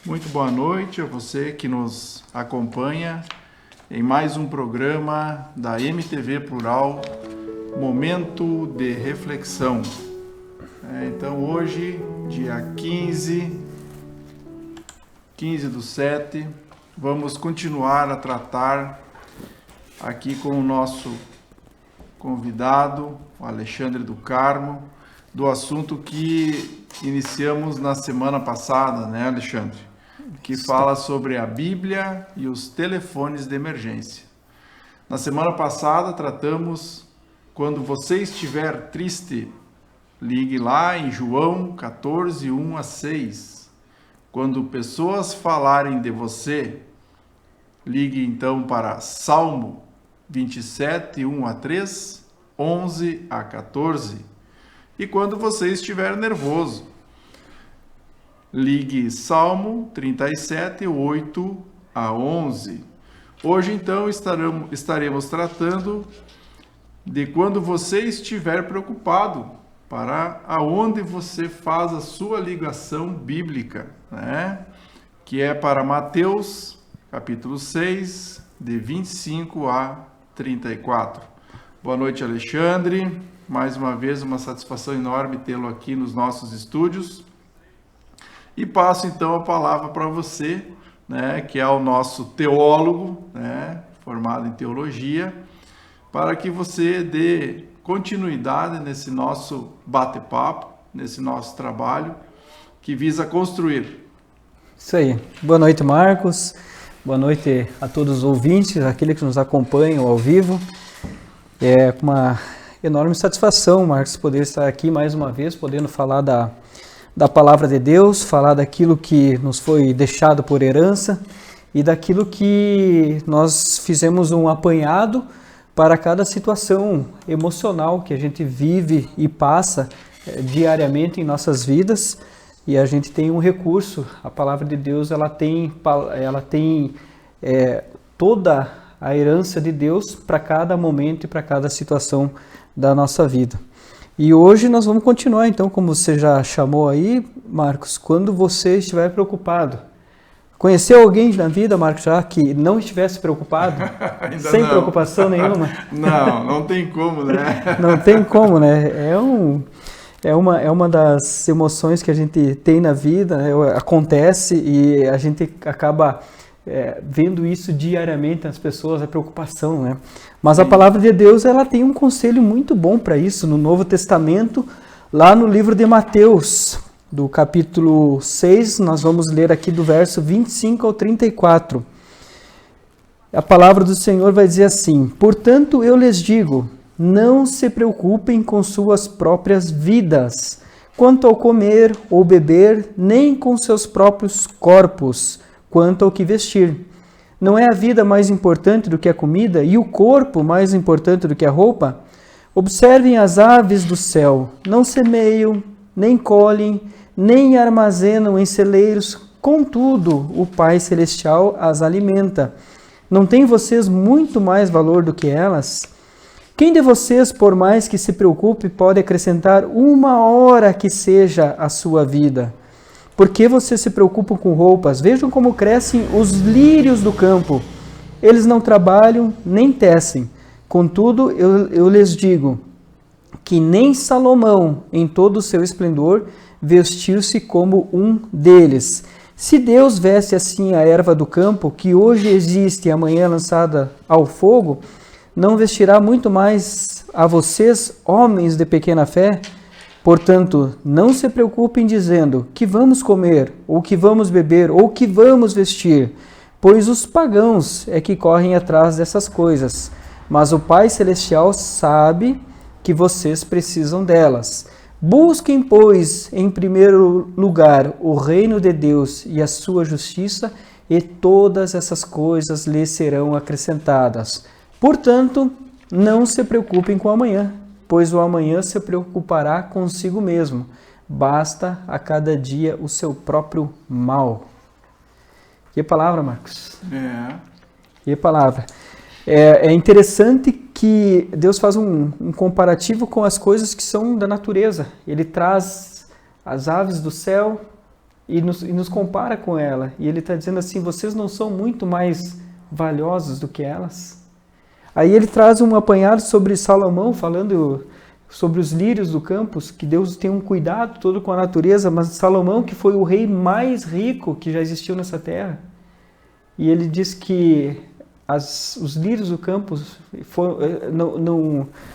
Muito boa noite a você que nos acompanha em mais um programa da MTV Plural, Momento de Reflexão. Então hoje, dia 15/7, vamos continuar a tratar aqui com o nosso convidado, o Alexandre do Carmo, do assunto que iniciamos na semana passada, né, Alexandre? Que fala sobre a Bíblia e os telefones de emergência. Na semana passada tratamos, quando você estiver triste, ligue lá em João 14, 1-6. Quando pessoas falarem de você, ligue então para Salmo 27, 1-3, 11-14. E quando você estiver nervoso, ligue Salmo 37, 8-11. Hoje, então, estaremos tratando de quando você estiver preocupado, para aonde você faz a sua ligação bíblica, né? Que é para Mateus, capítulo 6, de 25-34. Boa noite, Alexandre. Mais uma vez, uma satisfação enorme tê-lo aqui nos nossos estúdios. E passo então a palavra para você, né, que é o nosso teólogo, né, formado em teologia, para que você dê continuidade nesse nosso bate-papo, nesse nosso trabalho que visa construir. Isso aí. Boa noite, Marcos. Boa noite a todos os ouvintes, aqueles que nos acompanham ao vivo. É uma enorme satisfação, Marcos, poder estar aqui mais uma vez, podendo falar da palavra de Deus, falar daquilo que nos foi deixado por herança e daquilo que nós fizemos um apanhado para cada situação emocional que a gente vive e passa diariamente em nossas vidas. E a gente tem um recurso, a palavra de Deus, ela tem toda a herança de Deus para cada momento e para cada situação da nossa vida. E hoje nós vamos continuar, então, como você já chamou aí, Marcos, quando você estiver preocupado. Conheceu alguém na vida, Marcos, já que não estivesse preocupado? Sem não. Preocupação nenhuma? Não tem como, né? Não tem como, né? É uma das emoções que a gente tem na vida, né? Acontece e a gente acaba vendo isso diariamente nas pessoas, a preocupação, né? Mas a palavra de Deus, ela tem um conselho muito bom para isso no Novo Testamento, lá no livro de Mateus, do capítulo 6, nós vamos ler aqui do verso 25-34. A palavra do Senhor vai dizer assim: portanto, eu lhes digo, não se preocupem com suas próprias vidas, quanto ao comer ou beber, nem com seus próprios corpos, quanto ao que vestir. Não é a vida mais importante do que a comida e o corpo mais importante do que a roupa? Observem as aves do céu, não semeiam, nem colhem, nem armazenam em celeiros, contudo, o Pai Celestial as alimenta. Não têm vocês muito mais valor do que elas? Quem de vocês, por mais que se preocupe, pode acrescentar uma hora que seja a sua vida? Por que vocês se preocupam com roupas? Vejam como crescem os lírios do campo. Eles não trabalham nem tecem. Contudo, eu lhes digo que nem Salomão, em todo o seu esplendor, vestiu-se como um deles. Se Deus veste assim a erva do campo, que hoje existe e amanhã é lançada ao fogo, não vestirá muito mais a vocês, homens de pequena fé? Portanto, não se preocupem dizendo que vamos comer, ou que vamos beber, ou que vamos vestir, pois os pagãos é que correm atrás dessas coisas. Mas o Pai Celestial sabe que vocês precisam delas. Busquem, pois, em primeiro lugar o reino de Deus e a sua justiça, e todas essas coisas lhes serão acrescentadas. Portanto, não se preocupem com o amanhã, pois o amanhã se preocupará consigo mesmo. Basta a cada dia o seu próprio mal. Que palavra, Marcos? Que palavra. É interessante que Deus faz um comparativo com as coisas que são da natureza. Ele traz as aves do céu e nos compara com ela. E ele está dizendo assim, vocês não são muito mais valiosos do que elas? Aí ele traz um apanhado sobre Salomão, falando sobre os lírios do campo, que Deus tem um cuidado todo com a natureza, mas Salomão, que foi o rei mais rico que já existiu nessa terra, e ele diz que os lírios do campo,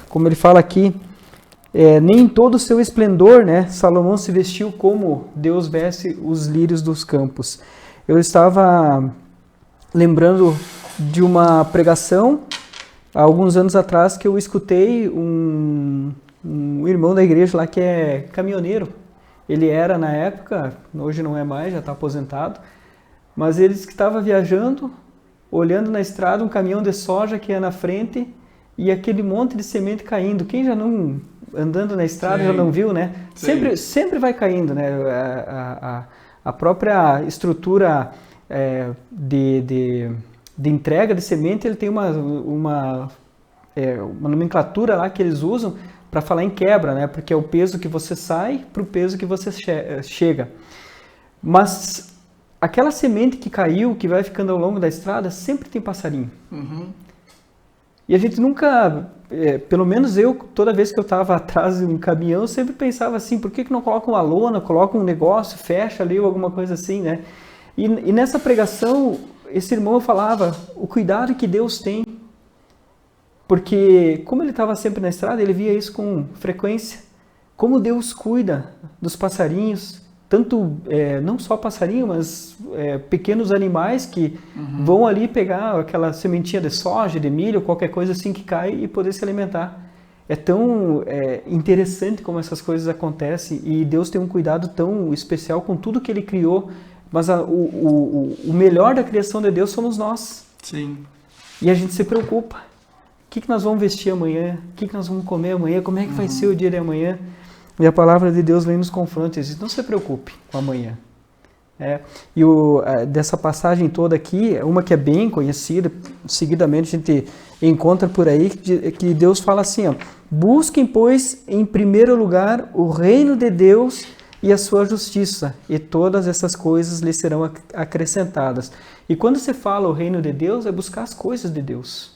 como ele fala aqui, nem em todo o seu esplendor, né, Salomão se vestiu como Deus veste os lírios dos campos. Eu estava lembrando de uma pregação há alguns anos atrás que eu escutei um irmão da igreja lá que é caminhoneiro. Ele era na época, hoje não é mais, já está aposentado, mas ele disse que estava viajando, olhando na estrada um caminhão de soja que ia na frente e aquele monte de semente caindo. Quem já não, andando na estrada, sim, já não viu, né? Sempre vai caindo, né? A própria estrutura de entrega de semente, ele tem uma nomenclatura lá que eles usam para falar em quebra, né? Porque é o peso que você sai para o peso que você chega. Mas aquela semente que caiu, que vai ficando ao longo da estrada, sempre tem passarinho. Uhum. E a gente nunca, pelo menos eu, toda vez que eu estava atrás de um caminhão, eu sempre pensava assim, por que não coloca uma lona, coloca um negócio, fecha ali ou alguma coisa assim, né? E nessa pregação, esse irmão falava o cuidado que Deus tem, porque como ele estava sempre na estrada, ele via isso com frequência, como Deus cuida dos passarinhos, tanto não só passarinho, mas pequenos animais que vão ali pegar aquela sementinha de soja, de milho, qualquer coisa assim que cai e poder se alimentar. É tão interessante como essas coisas acontecem e Deus tem um cuidado tão especial com tudo que Ele criou, mas o melhor da criação de Deus somos nós. Sim. E a gente se preocupa. O que nós vamos vestir amanhã? O que nós vamos comer amanhã? Como é que vai ser o dia de amanhã? E a palavra de Deus vem nos confronta e diz, não se preocupe com amanhã. Dessa passagem toda aqui, uma que é bem conhecida, seguidamente a gente encontra por aí, que Deus fala assim, ó, busquem, pois, em primeiro lugar o reino de Deus e a sua justiça, e todas essas coisas lhe serão acrescentadas. E quando você fala o reino de Deus, é buscar as coisas de Deus.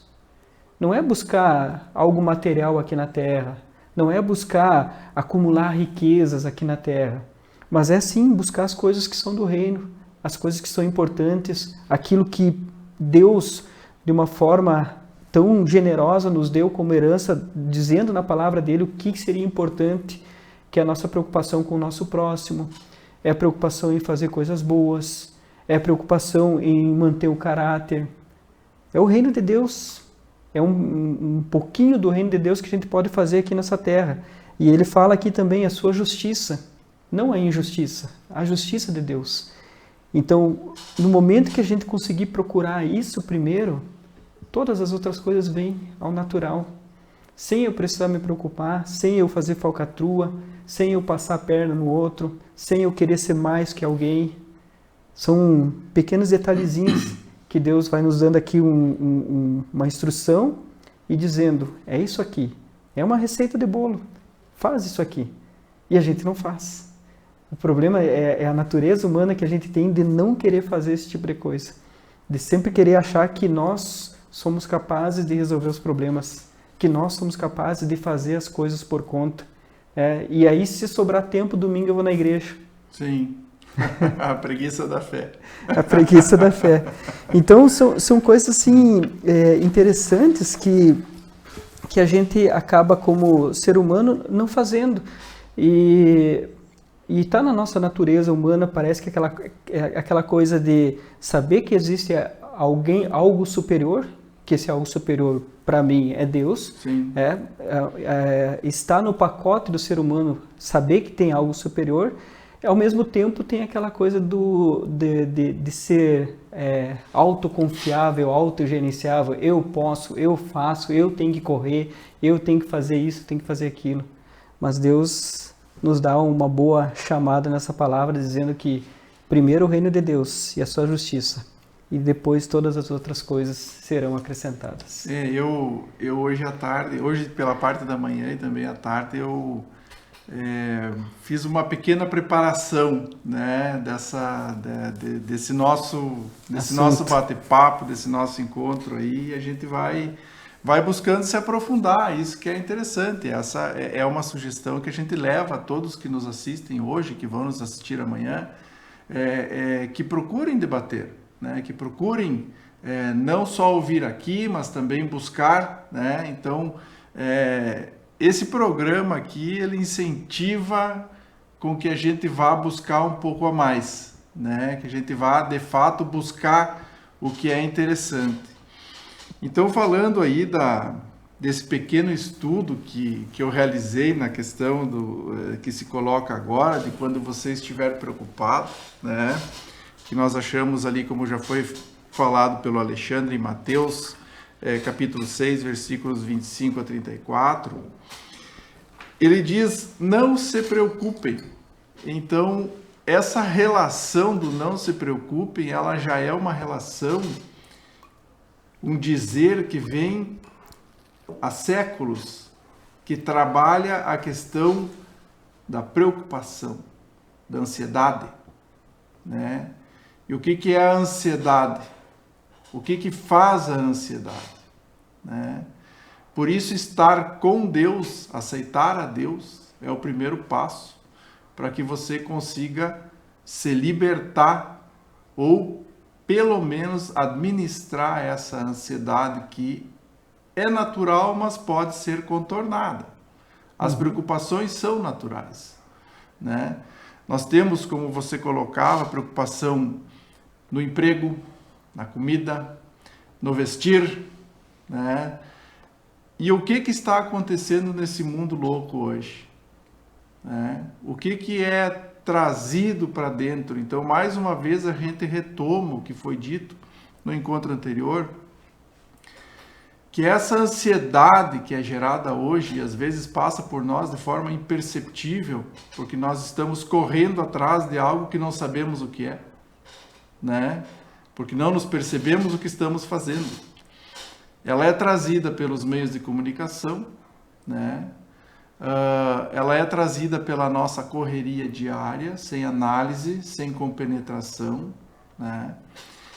Não é buscar algo material aqui na terra, não é buscar acumular riquezas aqui na terra, mas é sim buscar as coisas que são do reino, as coisas que são importantes, aquilo que Deus, de uma forma tão generosa, nos deu como herança, dizendo na palavra dele o que seria importante, que é a nossa preocupação com o nosso próximo, é a preocupação em fazer coisas boas, é a preocupação em manter o caráter. É o reino de Deus. É um pouquinho do reino de Deus que a gente pode fazer aqui nessa terra. E ele fala aqui também a sua justiça, não a injustiça, a justiça de Deus. Então, no momento que a gente conseguir procurar isso primeiro, todas as outras coisas vêm ao natural. Sem eu precisar me preocupar, sem eu fazer falcatrua, sem eu passar a perna no outro, sem eu querer ser mais que alguém. São pequenos detalhezinhos que Deus vai nos dando aqui uma instrução e dizendo, é isso aqui, é uma receita de bolo, faz isso aqui. E a gente não faz. O problema é a natureza humana que a gente tem de não querer fazer esse tipo de coisa, de sempre querer achar que nós somos capazes de resolver os problemas, que nós somos capazes de fazer as coisas por conta. E aí, se sobrar tempo, domingo eu vou na igreja. Sim. A preguiça da fé. A preguiça da fé. Então, são coisas assim, interessantes que a gente acaba, como ser humano, não fazendo. E está na nossa natureza humana, parece que aquela coisa de saber que existe algo superior, que esse algo superior, para mim, é Deus. Sim. Está no pacote do ser humano saber que tem algo superior. Ao mesmo tempo tem aquela coisa de ser autoconfiável, autogerenciável. Eu posso, eu faço, eu tenho que correr, eu tenho que fazer isso, tenho que fazer aquilo. Mas Deus nos dá uma boa chamada nessa palavra, dizendo que primeiro o reino de Deus e a sua justiça, e depois todas as outras coisas serão acrescentadas. Eu hoje à tarde, hoje pela parte da manhã e também à tarde, eu fiz uma pequena preparação, né, desse nosso bate-papo, desse nosso encontro aí, e a gente vai buscando se aprofundar, isso que é interessante. Essa é uma sugestão que a gente leva a todos que nos assistem hoje, que vão nos assistir amanhã, que procurem debater, né, que procurem não só ouvir aqui, mas também buscar, né? Então, esse programa aqui, ele incentiva com que a gente vá buscar um pouco a mais, né? Que a gente vá, de fato, buscar o que é interessante. Então, falando aí desse pequeno estudo que eu realizei na questão que se coloca agora, de quando você estiver preocupado, né? Que nós achamos ali, como já foi falado pelo Alexandre em Mateus, capítulo 6, versículos 25 a 34, ele diz, não se preocupem. Então, essa relação do não se preocupem, ela já é uma relação, um dizer que vem há séculos, que trabalha a questão da preocupação, da ansiedade, né? E o que é a ansiedade? O que faz a ansiedade, né? Por isso, estar com Deus, aceitar a Deus, é o primeiro passo para que você consiga se libertar ou, pelo menos, administrar essa ansiedade que é natural, mas pode ser contornada. As preocupações são naturais, né? Nós temos, como você colocava, preocupação no emprego, na comida, no vestir, né? E o que está acontecendo nesse mundo louco hoje, né? O que é trazido para dentro? Então, mais uma vez, a gente retoma o que foi dito no encontro anterior, que essa ansiedade que é gerada hoje, e às vezes passa por nós de forma imperceptível, porque nós estamos correndo atrás de algo que não sabemos o que é, né? Porque não nos percebemos o que estamos fazendo. Ela é trazida pelos meios de comunicação, né? Ela é trazida pela nossa correria diária, sem análise, sem compenetração, né?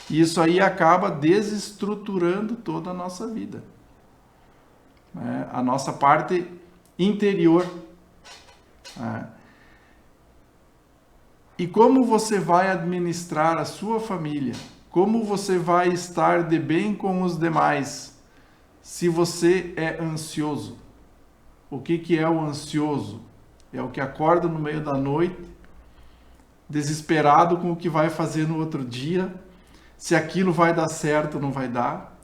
E isso aí acaba desestruturando toda a nossa vida, né? A nossa parte interior, né? E como você vai administrar a sua família? Como você vai estar de bem com os demais se você é ansioso? O que é o ansioso? É o que acorda no meio da noite, desesperado com o que vai fazer no outro dia, se aquilo vai dar certo ou não vai dar,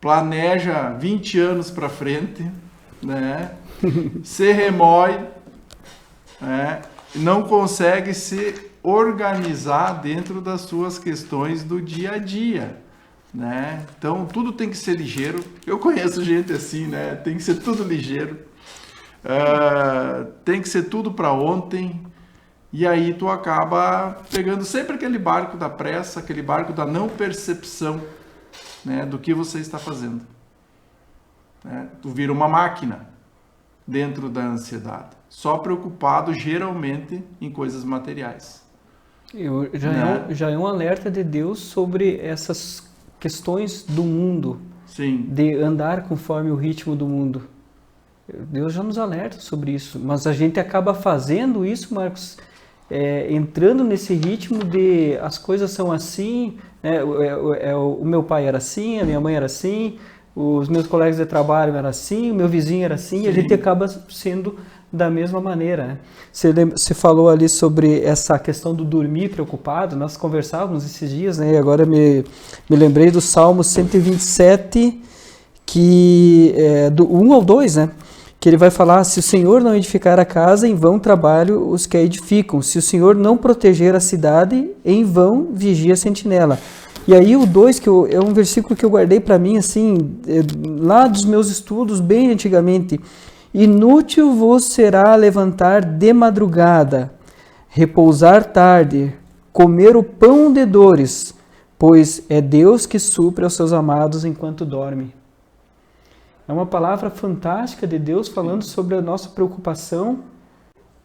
planeja 20 anos para frente, né? Se remói, né? Não consegue se organizar dentro das suas questões do dia a dia, né? Então, tudo tem que ser ligeiro. Eu conheço gente assim, né? Tem que ser tudo ligeiro. Tem que ser tudo para ontem. E aí tu acaba pegando sempre aquele barco da pressa, aquele barco da não percepção, né, do que você está fazendo, né? Tu vira uma máquina dentro da ansiedade, só preocupado geralmente em coisas materiais. Já é um alerta de Deus sobre essas questões do mundo. Sim. De andar conforme o ritmo do mundo. Deus já nos alerta sobre isso, mas a gente acaba fazendo isso, Marcos, entrando nesse ritmo de as coisas são assim, né? O meu pai era assim, a minha mãe era assim, os meus colegas de trabalho eram assim, o meu vizinho era assim, e a gente acaba sendo da mesma maneira, né? Você falou ali sobre essa questão do dormir preocupado, nós conversávamos esses dias, né? E agora me lembrei do Salmo 127, que do 1 ao 2, né? Que ele vai falar, se o Senhor não edificar a casa, em vão trabalham os que a edificam. Se o Senhor não proteger a cidade, em vão vigia a sentinela. E aí o 2, que é um versículo que eu guardei para mim, assim, lá dos meus estudos, bem antigamente. Inútil vos será levantar de madrugada, repousar tarde, comer o pão de dores, pois é Deus que supre aos seus amados enquanto dorme. É uma palavra fantástica de Deus falando sobre a nossa preocupação,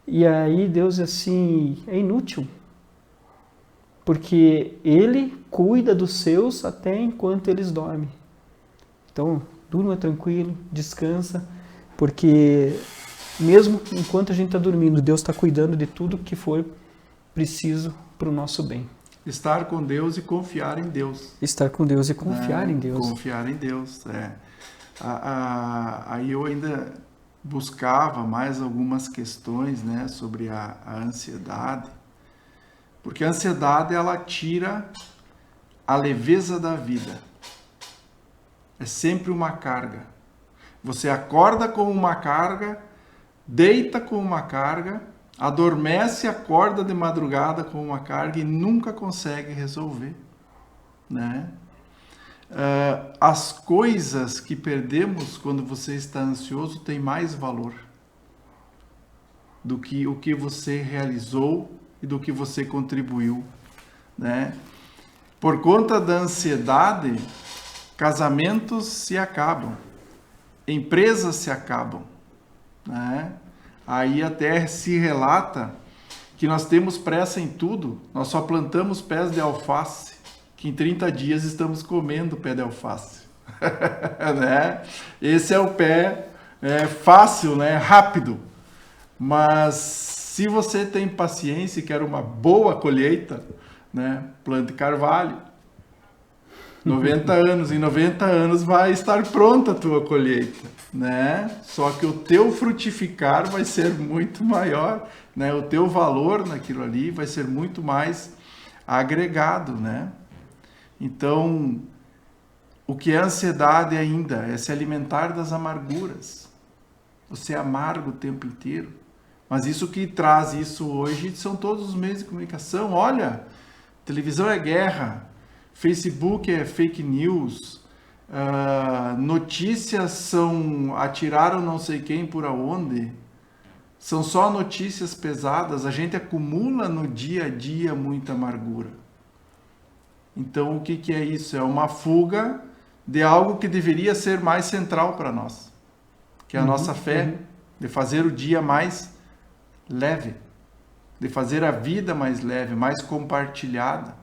e aí Deus assim, é inútil, porque Ele cuida dos seus até enquanto eles dormem. Então, durma tranquilo, descansa, porque mesmo enquanto a gente está dormindo, Deus está cuidando de tudo que for preciso para o nosso bem. Estar com Deus e confiar em Deus. Estar com Deus e confiar em Deus. Confiar em Deus, Aí eu ainda buscava mais algumas questões, né, sobre a ansiedade, porque a ansiedade, ela tira a leveza da vida. É sempre uma carga. Você acorda com uma carga, deita com uma carga, adormece, acorda de madrugada com uma carga e nunca consegue resolver, né? As coisas que perdemos quando você está ansioso têm mais valor do que o que você realizou e do que você contribuiu, né? Por conta da ansiedade, casamentos se acabam, empresas se acabam, né? Aí até se relata que nós temos pressa em tudo, nós só plantamos pés de alface, que em 30 dias estamos comendo pé de alface. Né? Esse é o pé fácil, né? Rápido. Mas se você tem paciência e quer uma boa colheita, né? Plante carvalho. 90 anos, em 90 anos vai estar pronta a tua colheita, né? Só que o teu frutificar vai ser muito maior, né? O teu valor naquilo ali vai ser muito mais agregado, né? Então, o que é ansiedade ainda é se alimentar das amarguras. Você é amargo o tempo inteiro. Mas isso que traz isso hoje são todos os meios de comunicação. Olha, televisão é guerra, Facebook é fake news, notícias são atiraram não sei quem por aonde, são só notícias pesadas, a gente acumula no dia a dia muita amargura. Então o que é isso? É uma fuga de algo que deveria ser mais central para nós, que é a nossa fé, de fazer o dia mais leve, de fazer a vida mais leve, mais compartilhada,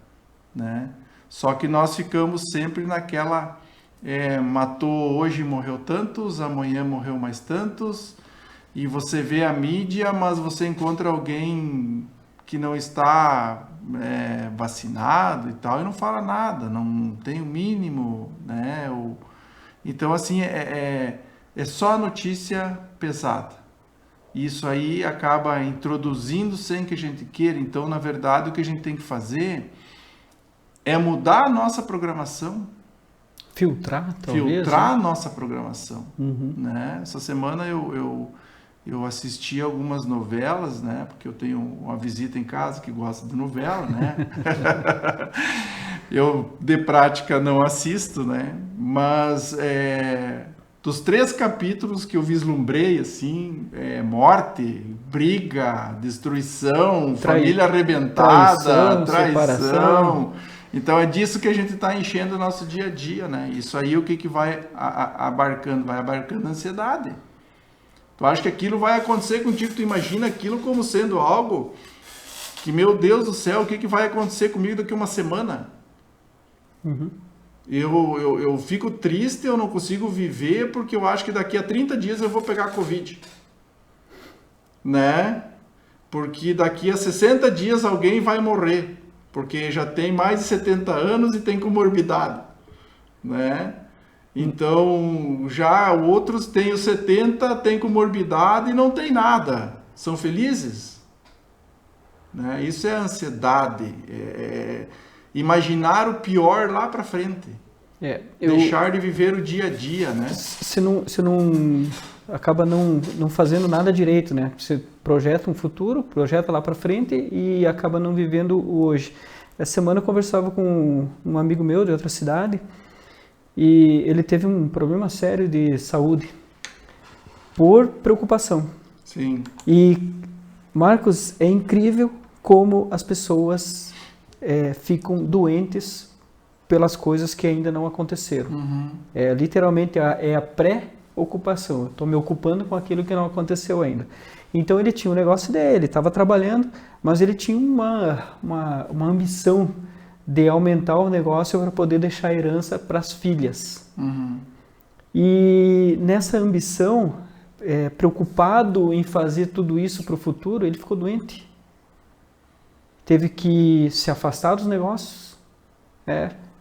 né? Só que nós ficamos sempre naquela, matou hoje, morreu tantos, amanhã morreu mais tantos, e você vê a mídia, mas você encontra alguém que não está vacinado e tal, e não fala nada, não tem o mínimo, né? Então, assim, é só notícia pesada. Isso aí acaba introduzindo sem que a gente queira. Então, na verdade, o que a gente tem que fazer é mudar a nossa programação. Filtrar, talvez. Filtrar, né? A né? nossa programação. Né? Essa semana eu assisti algumas novelas, né? Porque eu tenho uma visita em casa que gosta de novela, né? Eu, de prática, não assisto, né? Mas dos 3 capítulos que eu vislumbrei, assim, morte, briga, destruição, família arrebentada, traição. Então é disso que a gente está enchendo o nosso dia a dia, né? Isso aí o que vai abarcando? Vai abarcando a ansiedade. Tu acha que aquilo vai acontecer contigo? Tu imagina aquilo como sendo algo que, meu Deus do céu, o que vai acontecer comigo daqui a uma semana? Eu fico triste, eu não consigo viver porque eu acho que daqui a 30 dias eu vou pegar Covid. Né? Porque daqui a 60 dias alguém vai morrer. Porque já tem mais de 70 anos e tem comorbidade, né? Então, já outros têm os 70, têm comorbidade e não tem nada. São felizes? Né? Isso é ansiedade. Imaginar o pior lá para frente. Deixar de viver o dia a dia, né? Se não acaba não fazendo nada direito, né? Você projeta um futuro, projeta lá para frente e acaba não vivendo o hoje. Essa semana eu conversava com um amigo meu de outra cidade e ele teve um problema sério de saúde por preocupação. Sim. E, Marcos, é incrível como as pessoas ficam doentes pelas coisas que ainda não aconteceram. Literalmente é a pré-ocupação. Eu estou me ocupando com aquilo que não aconteceu ainda. Então ele tinha o negócio dele, estava trabalhando, mas ele tinha uma ambição de aumentar o negócio para poder deixar a herança para as filhas. E nessa ambição, preocupado em fazer tudo isso para o futuro, ele ficou doente. Teve que se afastar dos negócios.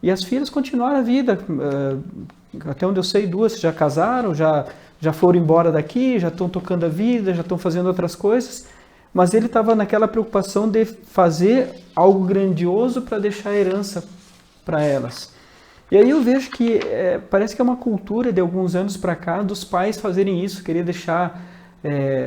E as filhas continuaram a vida. Até onde eu sei, 2 já casaram, já foram embora daqui, já estão tocando a vida, já estão fazendo outras coisas. Mas ele estava naquela preocupação de fazer algo grandioso para deixar a herança para elas. E aí eu vejo que parece que é uma cultura de alguns anos para cá dos pais fazerem isso, querer deixar,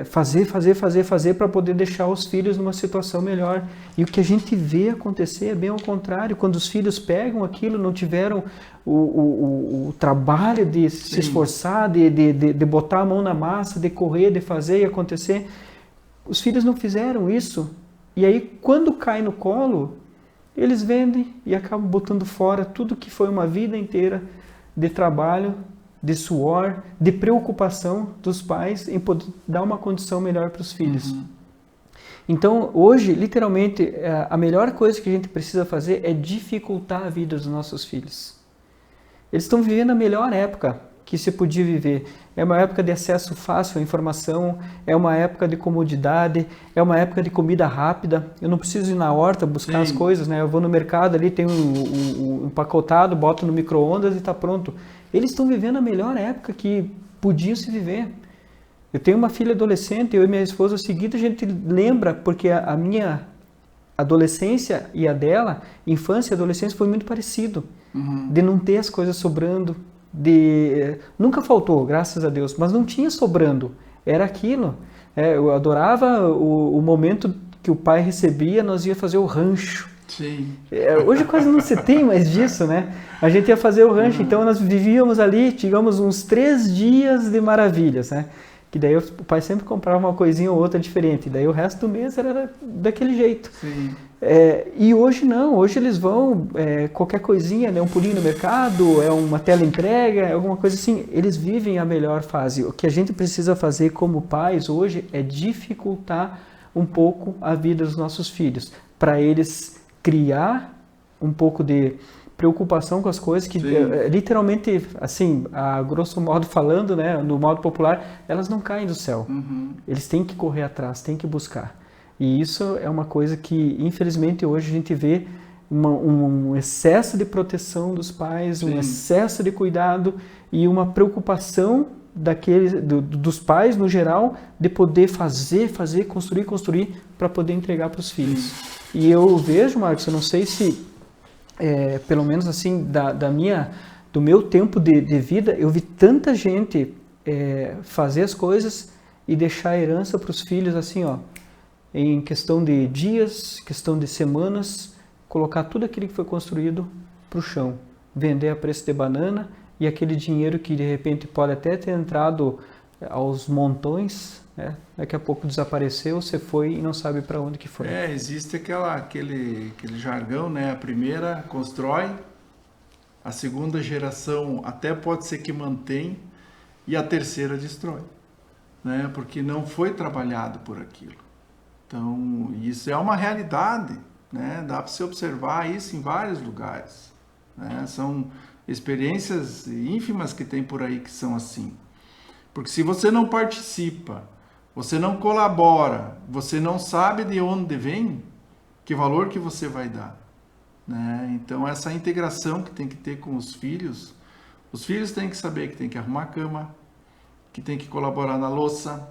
fazer para poder deixar os filhos numa situação melhor. E o que a gente vê acontecer é bem ao contrário. Quando os filhos pegam aquilo, não tiveram o trabalho de se esforçar, de botar a mão na massa, de correr, de fazer e acontecer, os filhos não fizeram isso. E aí quando cai no colo, eles vendem e acabam botando fora tudo que foi uma vida inteira de trabalho, de suor, de preocupação dos pais em poder dar uma condição melhor para os filhos. Então, hoje, literalmente, a melhor coisa que a gente precisa fazer é dificultar a vida dos nossos filhos. Eles estão vivendo a melhor época que se podia viver. É uma época de acesso fácil à informação, é uma época de comodidade, é uma época de comida rápida. Eu não preciso ir na horta buscar as coisas, né? Eu vou no mercado ali, tem um empacotado, boto no micro-ondas e está pronto. Eles estão vivendo a melhor época que podia se viver. Eu tenho uma filha adolescente, eu e minha esposa, seguida a gente lembra, porque a minha adolescência e a dela, infância e adolescência, foi muito parecido. De não ter as coisas sobrando, nunca faltou, graças a Deus, mas não tinha sobrando, era aquilo. Eu adorava o momento que o pai recebia, nós ia fazer o rancho. Hoje quase não se tem mais disso, né? A gente ia fazer o rancho, então nós vivíamos ali, tivemos uns 3 dias de maravilhas, né? Que daí o pai sempre comprava uma coisinha ou outra diferente, daí o resto do mês era daquele jeito. E hoje não, hoje eles vão, qualquer coisinha, né, um pulinho no mercado, uma tela entrega, alguma coisa assim, eles vivem a melhor fase. O que a gente precisa fazer como pais hoje é dificultar um pouco a vida dos nossos filhos, para eles criar um pouco de preocupação com as coisas que literalmente, assim, a grosso modo falando, né, no modo popular, elas não caem do céu. Eles têm que correr atrás, têm que buscar. E isso é uma coisa que, infelizmente, hoje a gente vê um excesso de proteção dos pais, um excesso de cuidado e uma preocupação dos pais, no geral, de poder fazer, construir, para poder entregar para os filhos. E eu vejo, Marcos, eu não sei se, pelo menos assim, do meu tempo de vida, eu vi tanta gente fazer as coisas e deixar a herança para os filhos, assim, ó, em questão de dias, questão de semanas, colocar tudo aquilo que foi construído para o chão, vender a preço de banana, e aquele dinheiro que de repente pode até ter entrado aos montões, né? Daqui a pouco desapareceu, você foi e não sabe para onde que foi. Existe aquele jargão, né? A primeira constrói, a segunda geração até pode ser que mantém, e a terceira destrói, né? Porque não foi trabalhado por aquilo. Então, isso é uma realidade, né? Dá para se observar isso em vários lugares, né? São experiências ínfimas que tem por aí que são assim. Porque se você não participa, você não colabora, você não sabe de onde vem, que valor que você vai dar, né? Então, essa integração que tem que ter com os filhos têm que saber que tem que arrumar a cama, que tem que colaborar na louça.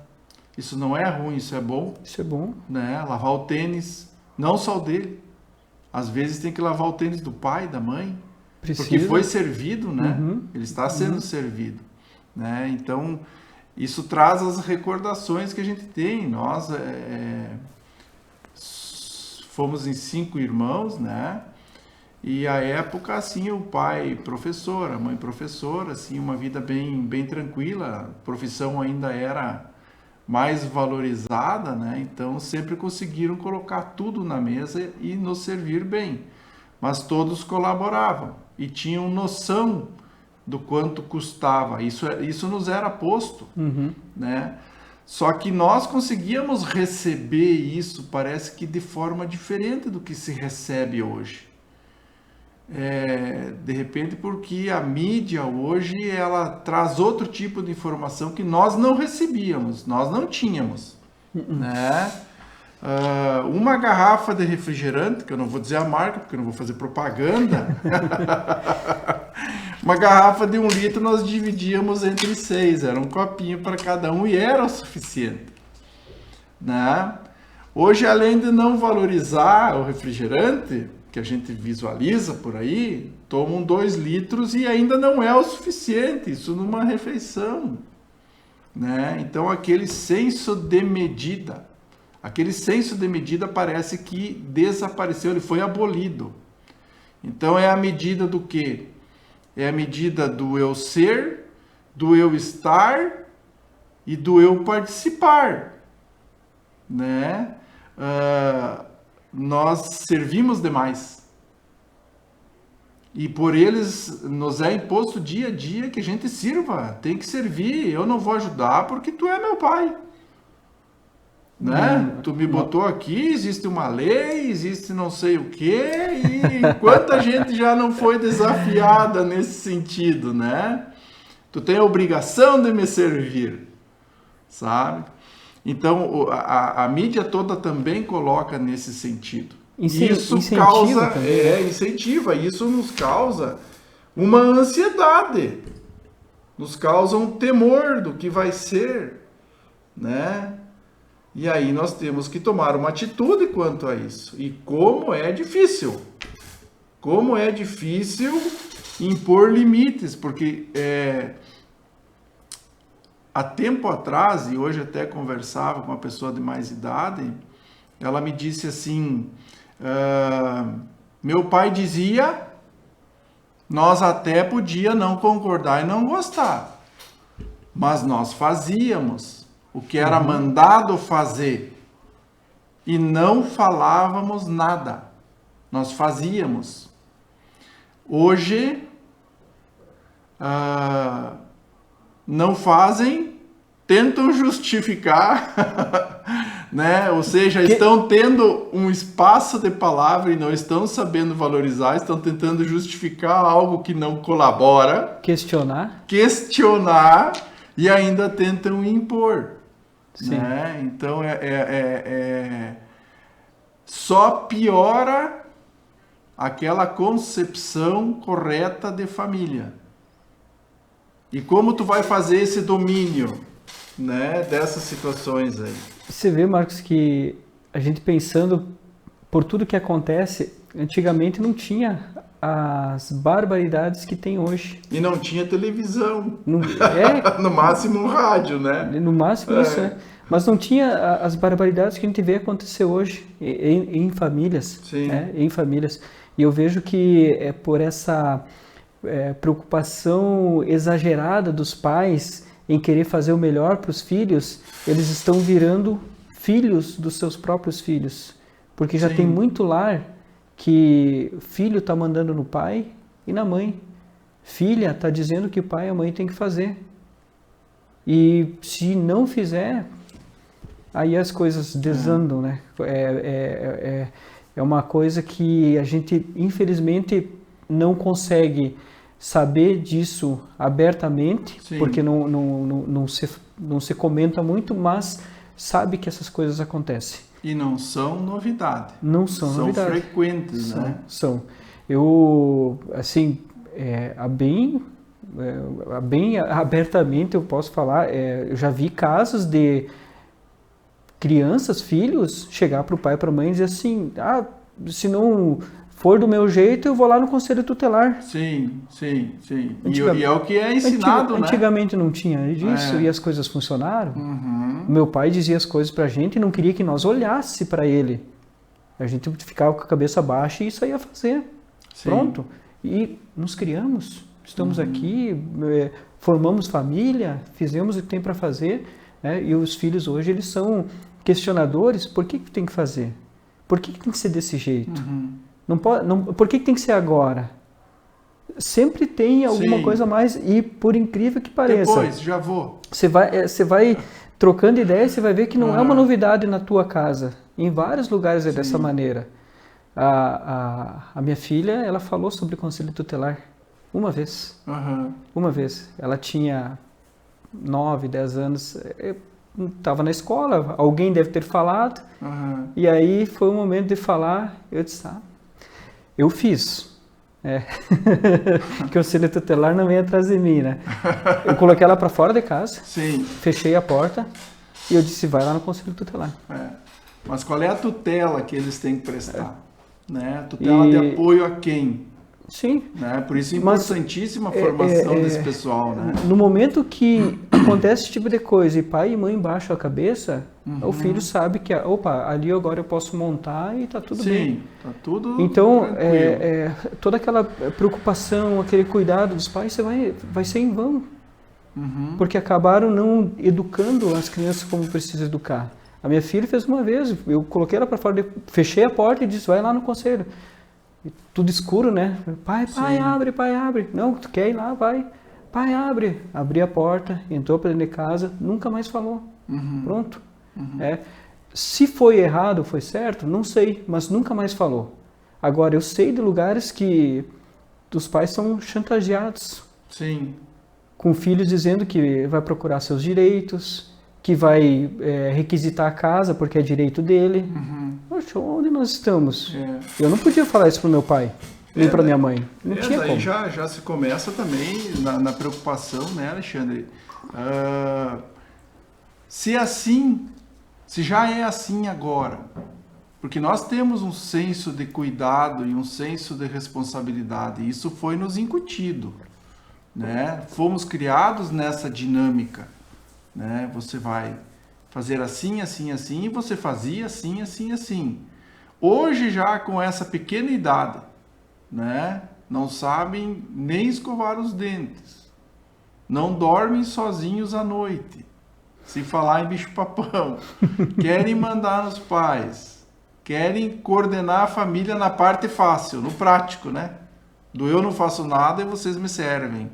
Isso não é ruim, isso é bom. Isso é bom. Né? Lavar o tênis, não só o dele. Às vezes tem que lavar o tênis do pai, da mãe. Precisa. Porque foi servido, né? Ele está sendo servido, né? Então, isso traz as recordações que a gente tem. Nós fomos em 5 irmãos, né? E a época, assim, o pai professor, a mãe professora, assim, uma vida bem tranquila. A profissão ainda era mais valorizada, né? Então sempre conseguiram colocar tudo na mesa e nos servir bem, mas todos colaboravam, e tinham noção do quanto custava. Isso nos era posto, né? Só que nós conseguíamos receber isso, parece que de forma diferente do que se recebe hoje. De repente porque a mídia hoje ela traz outro tipo de informação que nós não recebíamos, nós não tínhamos, né? Uma garrafa de refrigerante, que eu não vou dizer a marca porque eu não vou fazer propaganda, uma garrafa de 1 litro nós dividíamos entre 6, era um copinho para cada um e era o suficiente, né? Hoje, além de não valorizar o refrigerante, que a gente visualiza por aí, tomam 2 litros e ainda não é o suficiente, isso numa refeição, né? Então aquele senso de medida parece que desapareceu, ele foi abolido. Então é a medida do quê? É a medida do eu ser, do eu estar e do eu participar, né? Nós servimos demais. E por eles nos é imposto dia a dia que a gente sirva, tem que servir. Eu não vou ajudar porque tu é meu pai, né? Tu me botou aqui, existe uma lei, existe não sei o quê, e quanta gente já não foi desafiada nesse sentido, né? Tu tem a obrigação de me servir, sabe? Então, a mídia toda também coloca nesse sentido. Isso causa, incentiva, isso nos causa uma ansiedade, nos causa um temor do que vai ser, né? E aí nós temos que tomar uma atitude quanto a isso. E como é difícil impor limites, porque há tempo atrás, e hoje até conversava com uma pessoa de mais idade, ela me disse assim, meu pai dizia, nós até podia não concordar e não gostar, mas nós fazíamos o que era mandado fazer e não falávamos nada, nós fazíamos. Hoje, não fazem, tentam justificar, né? Ou seja, estão tendo um espaço de palavra e não estão sabendo valorizar, estão tentando justificar algo que não colabora. Questionar e ainda tentam impor. Sim. Né? Então, só piora aquela concepção correta de família. E como tu vai fazer esse domínio, né, dessas situações aí? Você vê, Marcos, que a gente pensando por tudo que acontece, antigamente não tinha as barbaridades que tem hoje. E não tinha televisão. No máximo um rádio, né? No máximo isso, Mas não tinha as barbaridades que a gente vê acontecer hoje em famílias. Sim. Em famílias. E eu vejo que por essa preocupação exagerada dos pais em querer fazer o melhor para os filhos, eles estão virando filhos dos seus próprios filhos. Porque já tem muito lar que filho está mandando no pai e na mãe. Filha está dizendo que o pai e a mãe têm que fazer. E se não fizer, aí as coisas desandam, né? É uma coisa que a gente, infelizmente, não consegue saber disso abertamente, porque não se comenta muito, mas sabe que essas coisas acontecem. E não são novidade. Não são novidade. São frequentes, né? São. Eu, assim, bem abertamente eu posso falar, eu já vi casos de crianças, filhos, chegar para o pai e para a mãe e dizer assim, se não for do meu jeito, eu vou lá no conselho tutelar. Sim. E é o que é ensinado, né? Antigamente não tinha disso e as coisas funcionaram. Meu pai dizia as coisas pra gente e não queria que nós olhasse para ele. A gente ficava com a cabeça baixa e saía fazer. Sim. Pronto. E nos criamos. Estamos aqui, formamos família, fizemos o que tem para fazer. Né? E os filhos hoje, eles são questionadores. Por que tem que fazer? Por que tem que ser desse jeito? Não pode, por que tem que ser agora? sempre tem alguma Sim. coisa a mais e por incrível que pareça, Depois, já vou. você vai trocando ideias, você vai ver que não é uma novidade na tua casa. Em vários lugares é dessa maneira. A minha filha, ela falou sobre conselho tutelar uma vez. Aham. Uma vez. Ela tinha 9, 10 anos, estava na escola, alguém deve ter falado, Aham. e aí foi o momento de falar, eu disse, eu fiz. Que o conselho tutelar não vem atrás de mim, né? Eu coloquei ela para fora de casa, Sim. fechei a porta e eu disse, vai lá no conselho tutelar. Mas qual é a tutela que eles têm que prestar? Né? Tutela de apoio a quem? Sim. Né? Por isso é importantíssima a formação desse pessoal. Né? No momento que acontece esse tipo de coisa e pai e mãe baixam a cabeça, o filho sabe que, opa, ali agora eu posso montar e tá tudo bem. Sim, tá tudo então, tranquilo. toda aquela preocupação, aquele cuidado dos pais, vai ser em vão. Porque acabaram não educando as crianças como precisa educar. A minha filha fez uma vez, eu coloquei ela para fora, fechei a porta e disse, vai lá no conselho. E tudo escuro, né? Pai, abre, pai, abre. Não, tu quer ir lá, vai. Pai, abre. Abri a porta, entrou para dentro de casa, nunca mais falou. Pronto. Se foi errado, foi certo, não sei, mas nunca mais falou. Agora, eu sei de lugares que os pais são chantageados. Sim. Com filhos dizendo que vai procurar seus direitos, que vai requisitar a casa porque é direito dele. Poxa, onde nós estamos? Eu não podia falar isso para o meu pai, nem para minha mãe. Não tinha daí como. Já se começa também na preocupação, né, Alexandre? Se já é assim agora, porque nós temos um senso de cuidado e um senso de responsabilidade, isso foi nos incutido, né? Fomos criados nessa dinâmica, né? Você vai fazer assim, assim, assim, e você fazia assim, assim, assim. Hoje já com essa pequena idade, né? Não sabem nem escovar os dentes, não dormem sozinhos à noite, se falar em bicho-papão, querem mandar nos pais, querem coordenar a família na parte fácil, no prático, né? Do eu não faço nada e vocês me servem.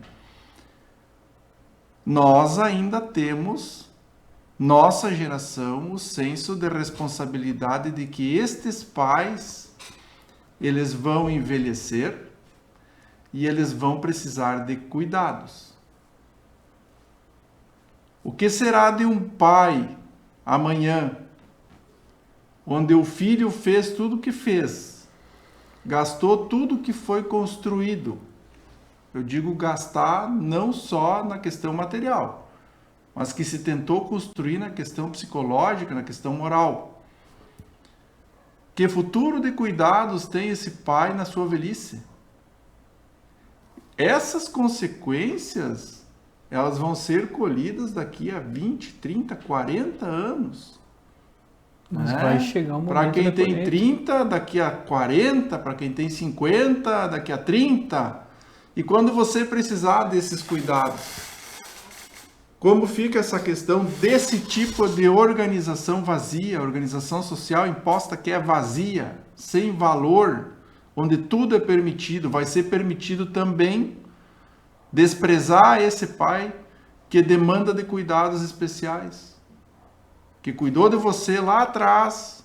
Nós ainda temos, nossa geração, o senso de responsabilidade de que estes pais, eles vão envelhecer e eles vão precisar de cuidados. O que será de um pai amanhã, onde o filho fez tudo o que fez, gastou tudo o que foi construído? Eu digo gastar não só na questão material, mas que se tentou construir na questão psicológica, na questão moral. Que futuro de cuidados tem esse pai na sua velhice? Essas consequências, elas vão ser colhidas daqui a 20, 30, 40 anos. Mas vai chegar um momento. Para quem tem 30, daqui a 40, para quem tem 50, daqui a 30. E quando você precisar desses cuidados, como fica essa questão desse tipo de organização vazia, organização social imposta que é vazia, sem valor, onde tudo é permitido, vai ser permitido também desprezar esse pai que demanda de cuidados especiais, que cuidou de você lá atrás,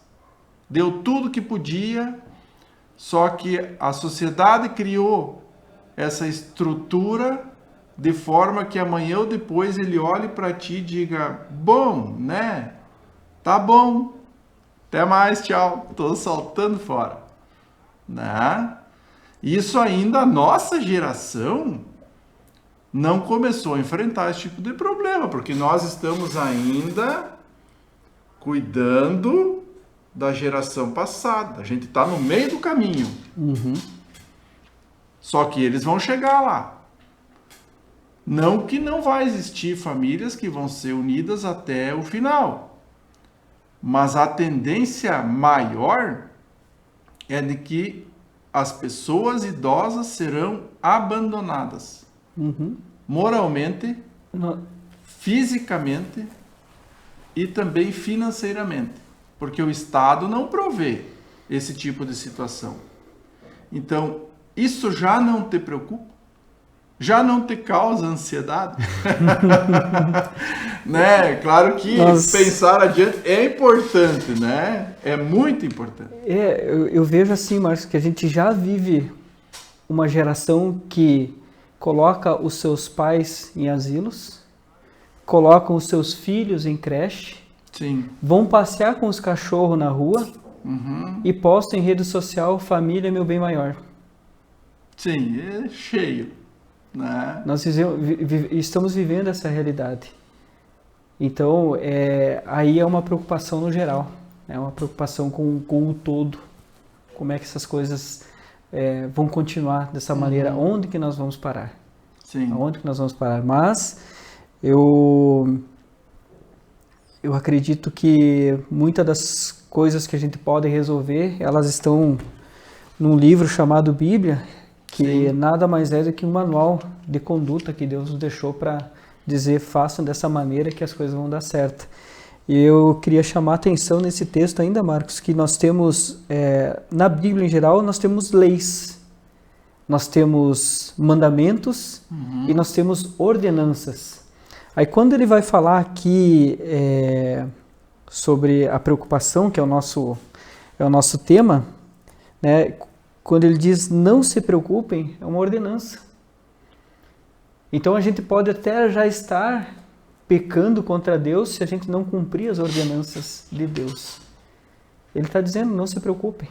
deu tudo que podia, só que a sociedade criou essa estrutura de forma que amanhã ou depois ele olhe para ti e diga, bom, né? Tá bom, até mais, tchau, tô saltando fora. Né? Isso ainda a nossa geração não começou a enfrentar esse tipo de problema, porque nós estamos ainda cuidando da geração passada. A gente está no meio do caminho. Só que eles vão chegar lá. Não que não vai existir famílias que vão ser unidas até o final. Mas a tendência maior é de que as pessoas idosas serão abandonadas. Moralmente, fisicamente e também financeiramente. Porque o Estado não provê esse tipo de situação. Então, isso já não te preocupa? já não te causa ansiedade? Né? Claro que pensar adiante é importante, né? É muito importante. Eu vejo assim, Marcos, que a gente já vive uma geração que coloca os seus pais em asilos, colocam os seus filhos em creche, sim, vão passear com os cachorros na rua e postam em rede social: família é meu bem maior. Sim, é cheio, né? Nós estamos vivendo essa realidade. Então, aí é uma preocupação no geral, é uma preocupação com o todo. Como é que essas coisas vão continuar dessa maneira? Onde que nós vamos parar? Sim. Aonde que nós vamos parar? Mas eu acredito que muitas das coisas que a gente pode resolver, elas estão num livro chamado Bíblia, que nada mais é do que um manual de conduta que Deus nos deixou para dizer: façam dessa maneira que as coisas vão dar certo. E eu queria chamar a atenção nesse texto ainda, Marcos, que nós temos, na Bíblia em geral, nós temos leis, nós temos mandamentos e nós temos ordenanças. Aí quando ele vai falar aqui sobre a preocupação, que é o nosso tema, né? Quando ele diz não se preocupem, é uma ordenança. Então a gente pode até já estar pecando contra Deus se a gente não cumprir as ordenanças de Deus. Ele está dizendo: não se preocupem.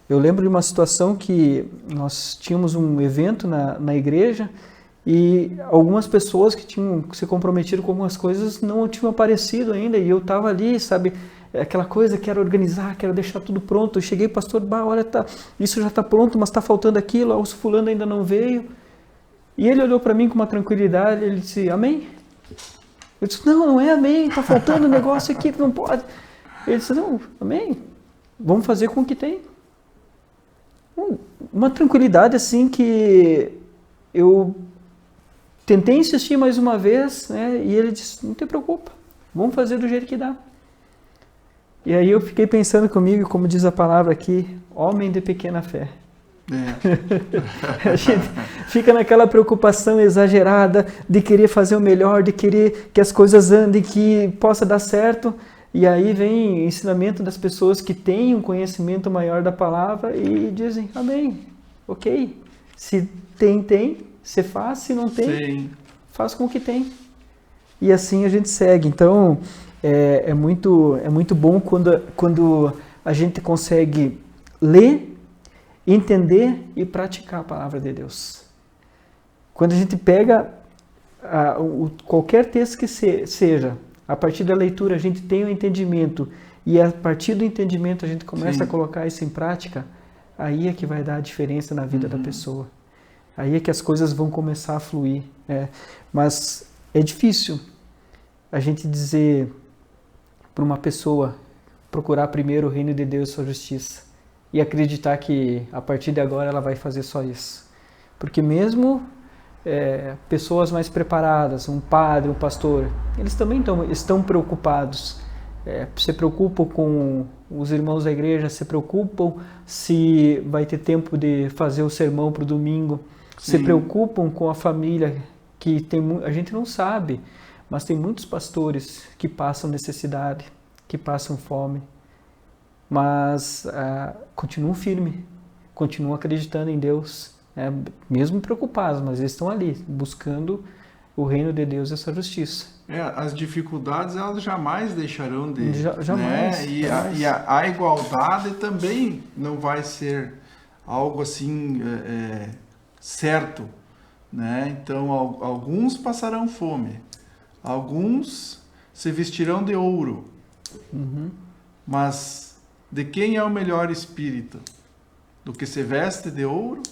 Eu lembro de uma situação que nós tínhamos um evento na igreja e algumas pessoas que tinham se comprometido com algumas coisas não tinham aparecido ainda, e eu estava ali, sabe, aquela coisa, quero organizar, quero deixar tudo pronto. Eu cheguei: pastor, olha, isso já está pronto, mas está faltando aquilo, o fulano ainda não veio. E ele olhou para mim com uma tranquilidade, ele disse: amém? Eu disse: não é amém, está faltando um negócio aqui que não pode. Ele disse: não, amém, vamos fazer com o que tem. Uma tranquilidade assim que eu tentei insistir mais uma vez, né? E ele disse: não te preocupa, vamos fazer do jeito que dá. E aí eu fiquei pensando comigo, como diz a palavra aqui, homem de pequena fé. A gente fica naquela preocupação exagerada de querer fazer o melhor, de querer que as coisas andem, que possa dar certo. E aí vem o ensinamento das pessoas que têm um conhecimento maior da palavra e dizem: amém, ok. Se tem, você faz. Se não tem, sim, faz com o que tem. E assim a gente segue. Então, é muito bom quando a gente consegue ler, entender e praticar a palavra de Deus. Quando a gente pega qualquer texto que seja, a partir da leitura a gente tem o entendimento, e a partir do entendimento a gente começa a colocar isso em prática, aí é que vai dar a diferença na vida da pessoa. Aí é que as coisas vão começar a fluir. Mas é difícil a gente dizer para uma pessoa procurar primeiro o reino de Deus e sua justiça e acreditar que a partir de agora ela vai fazer só isso. Porque mesmo pessoas mais preparadas, um padre, um pastor, eles também estão preocupados. Se preocupam com os irmãos da igreja, se preocupam se vai ter tempo de fazer o sermão para o domingo, se preocupam com a família, que a gente não sabe, mas tem muitos pastores que passam necessidade, que passam fome, mas continuam firmes, continuam acreditando em Deus, mesmo preocupados, mas eles estão ali, buscando o reino de Deus e a sua justiça. As dificuldades, elas jamais deixarão de... Jamais. Né? E a igualdade também não vai ser algo assim certo, né? Então, alguns passarão fome, alguns se vestirão de ouro, mas de quem é o melhor espírito? Do que se veste de ouro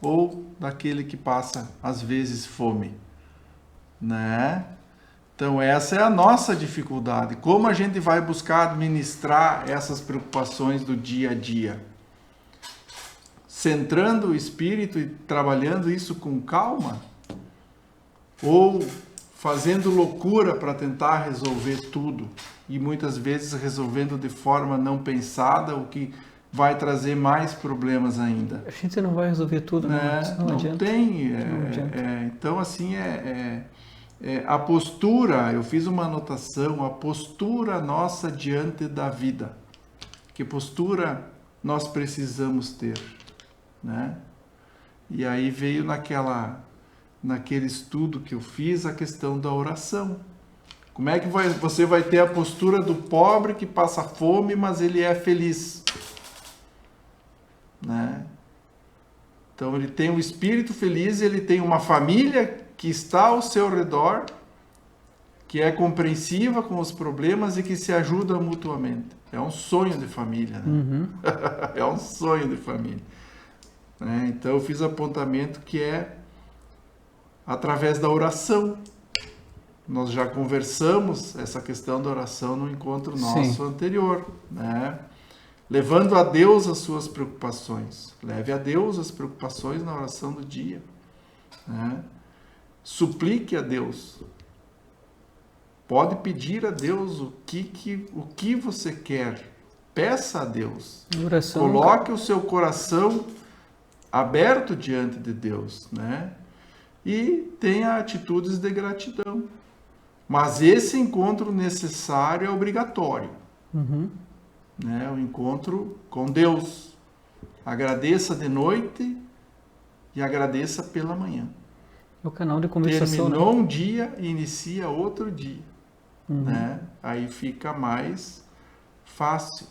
ou daquele que passa, às vezes, fome? Né? Então, essa é a nossa dificuldade. Como a gente vai buscar administrar essas preocupações do dia a dia? Centrando o espírito e trabalhando isso com calma? Ou fazendo loucura para tentar resolver tudo? E muitas vezes resolvendo de forma não pensada, o que vai trazer mais problemas ainda. A gente não vai resolver tudo, né? Não adianta. Não adianta. Então, assim, a postura, eu fiz uma anotação, a postura nossa diante da vida. Que postura nós precisamos ter, né? E aí veio naquele estudo que eu fiz a questão da oração. Como é que você vai ter a postura do pobre que passa fome, mas ele é feliz, né? Então ele tem um espírito feliz, ele tem uma família que está ao seu redor, que é compreensiva com os problemas e que se ajuda mutuamente. É um sonho de família, né? Uhum. É um sonho de família. Né? Então eu fiz apontamento que é através da oração. Nós já conversamos essa questão da oração no encontro nosso anterior, né? Levando a Deus as suas preocupações. Leve a Deus as preocupações na oração do dia, né? Suplique a Deus. Pode pedir a Deus o que você quer. Peça a Deus. Oração, coloque o seu coração aberto diante de Deus, né? E tenha atitudes de gratidão. Mas esse encontro necessário é obrigatório. Uhum. Né? O encontro com Deus. Agradeça de noite e agradeça pela manhã. É o canal de conversação. Terminou um dia e inicia outro dia. Né? Aí fica mais fácil.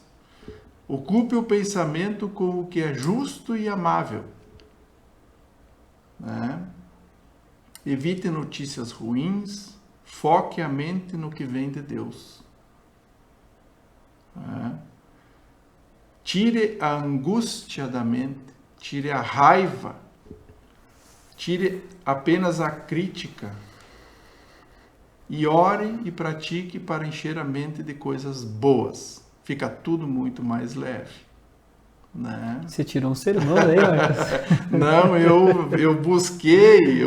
Ocupe o pensamento com o que é justo e amável. Né? Evite notícias ruins. Foque a mente no que vem de Deus. Né? Tire a angústia da mente. Tire a raiva. Tire apenas a crítica. E ore e pratique para encher a mente de coisas boas. Fica tudo muito mais leve. Né? Você tirou um sermão aí, Marcos? Não, eu busquei,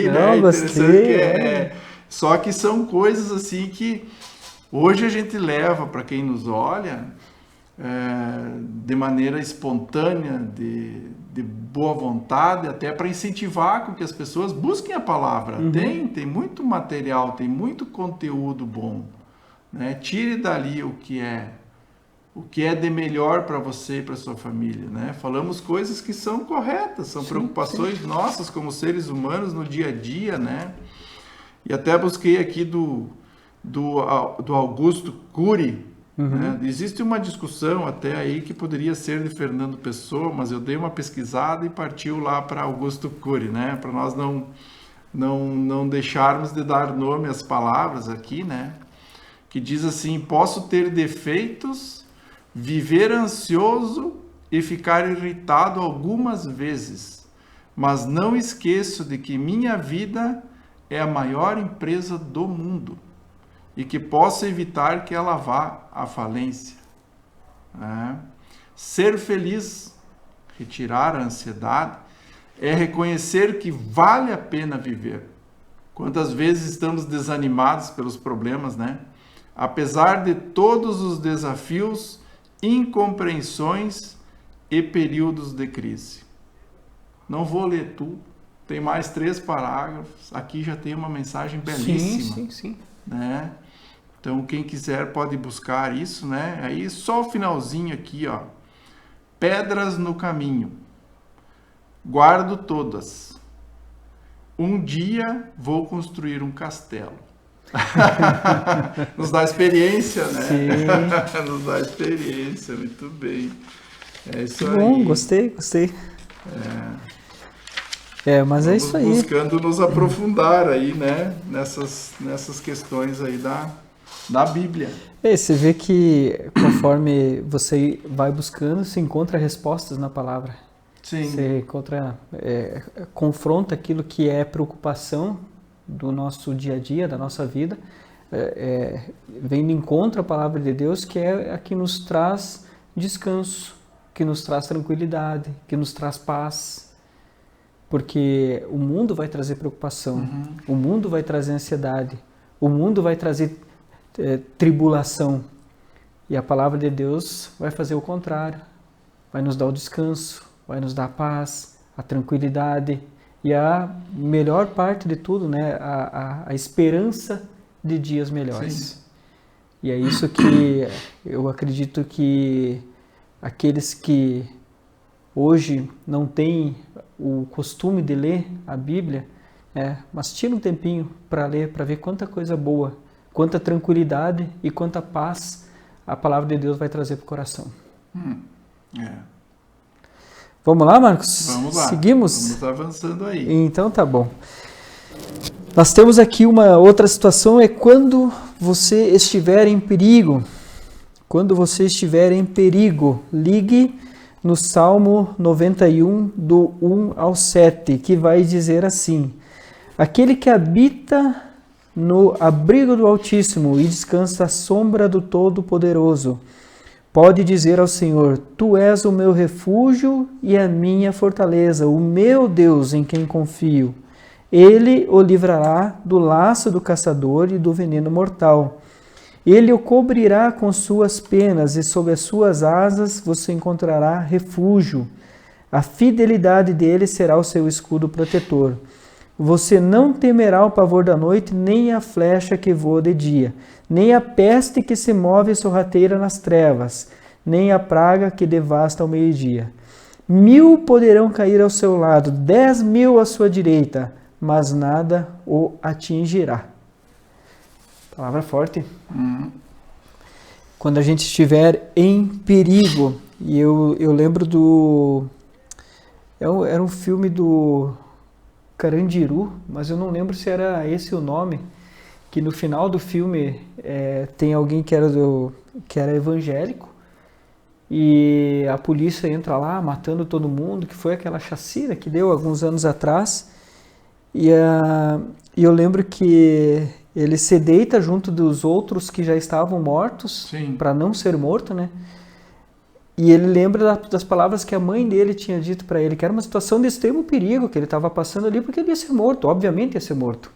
Não, né? gostei. Só que são coisas assim que hoje a gente leva para quem nos olha de maneira espontânea, de boa vontade, até para incentivar com que as pessoas busquem a palavra. Tem muito material, tem muito conteúdo bom. Né? Tire dali o que é de melhor para você e para sua família, né? Falamos coisas que são corretas, são preocupações nossas como seres humanos no dia a dia, né? E até busquei aqui do Augusto Cury, né? Existe uma discussão até aí que poderia ser de Fernando Pessoa, mas eu dei uma pesquisada e partiu lá para Augusto Cury, né? Para nós não deixarmos de dar nome às palavras aqui, né? Que diz assim: posso ter defeitos, viver ansioso e ficar irritado algumas vezes, mas não esqueço de que minha vida é a maior empresa do mundo e que posso evitar que ela vá à falência. Ser feliz, retirar a ansiedade, é reconhecer que vale a pena viver. Quantas vezes estamos desanimados pelos problemas, né? Apesar de todos os desafios, incompreensões e períodos de crise. Não vou ler tudo, tem mais 3 parágrafos, aqui já tem uma mensagem belíssima. Sim. Né? Então quem quiser pode buscar isso, né? Aí só o finalzinho aqui, ó. Pedras no caminho, guardo todas. Um dia vou construir um castelo. Nos dá experiência, né? Sim. Nos dá experiência, muito bem. É isso aí. Bom, gostei. Mas é isso aí. Buscando nos aprofundar aí, né? Nessas questões aí da Bíblia. Você vê que conforme você vai buscando, você encontra respostas na palavra. Sim. Você confronta aquilo que é preocupação do nosso dia a dia, da nossa vida, vem de encontro à palavra de Deus, que é a que nos traz descanso, que nos traz tranquilidade, que nos traz paz. Porque o mundo vai trazer preocupação, o mundo vai trazer ansiedade, o mundo vai trazer tribulação. E a palavra de Deus vai fazer o contrário. vai nos dar o descanso, vai nos dar a paz, a tranquilidade e a melhor parte de tudo, né? A esperança de dias melhores. Sim. E é isso que eu acredito que aqueles que hoje não têm o costume de ler a Bíblia, mas tira um tempinho para ler, para ver quanta coisa boa, quanta tranquilidade e quanta paz a palavra de Deus vai trazer para o coração. É. Vamos lá, Marcos? Vamos lá. Seguimos? Vamos avançando aí. Então tá bom. Nós temos aqui uma outra situação, é quando você estiver em perigo. Quando você estiver em perigo, ligue no Salmo 91, do 1 ao 7, que vai dizer assim: aquele que habita no abrigo do Altíssimo e descansa à sombra do Todo-Poderoso, pode dizer ao Senhor: Tu és o meu refúgio e a minha fortaleza, o meu Deus em quem confio. Ele o livrará do laço do caçador e do veneno mortal. Ele o cobrirá com suas penas e sob as suas asas você encontrará refúgio. A fidelidade dele será o seu escudo protetor. Você não temerá o pavor da noite, nem a flecha que voa de dia, nem a peste que se move sorrateira nas trevas, nem a praga que devasta ao meio-dia. 1000 poderão cair ao seu lado, 10.000 à sua direita, mas nada o atingirá. Palavra forte. Quando a gente estiver em perigo, e eu lembro do... Era um filme do Carandiru, mas eu não lembro se era esse o nome, que no final do filme tem alguém que era evangélico, e a polícia entra lá matando todo mundo, que foi aquela chacina que deu alguns anos atrás. E eu lembro que ele se deita junto dos outros que já estavam mortos, para não ser morto, né? E ele lembra das palavras que a mãe dele tinha dito para ele, que era uma situação de extremo perigo que ele estava passando ali, porque ele ia ser morto, obviamente ia ser morto,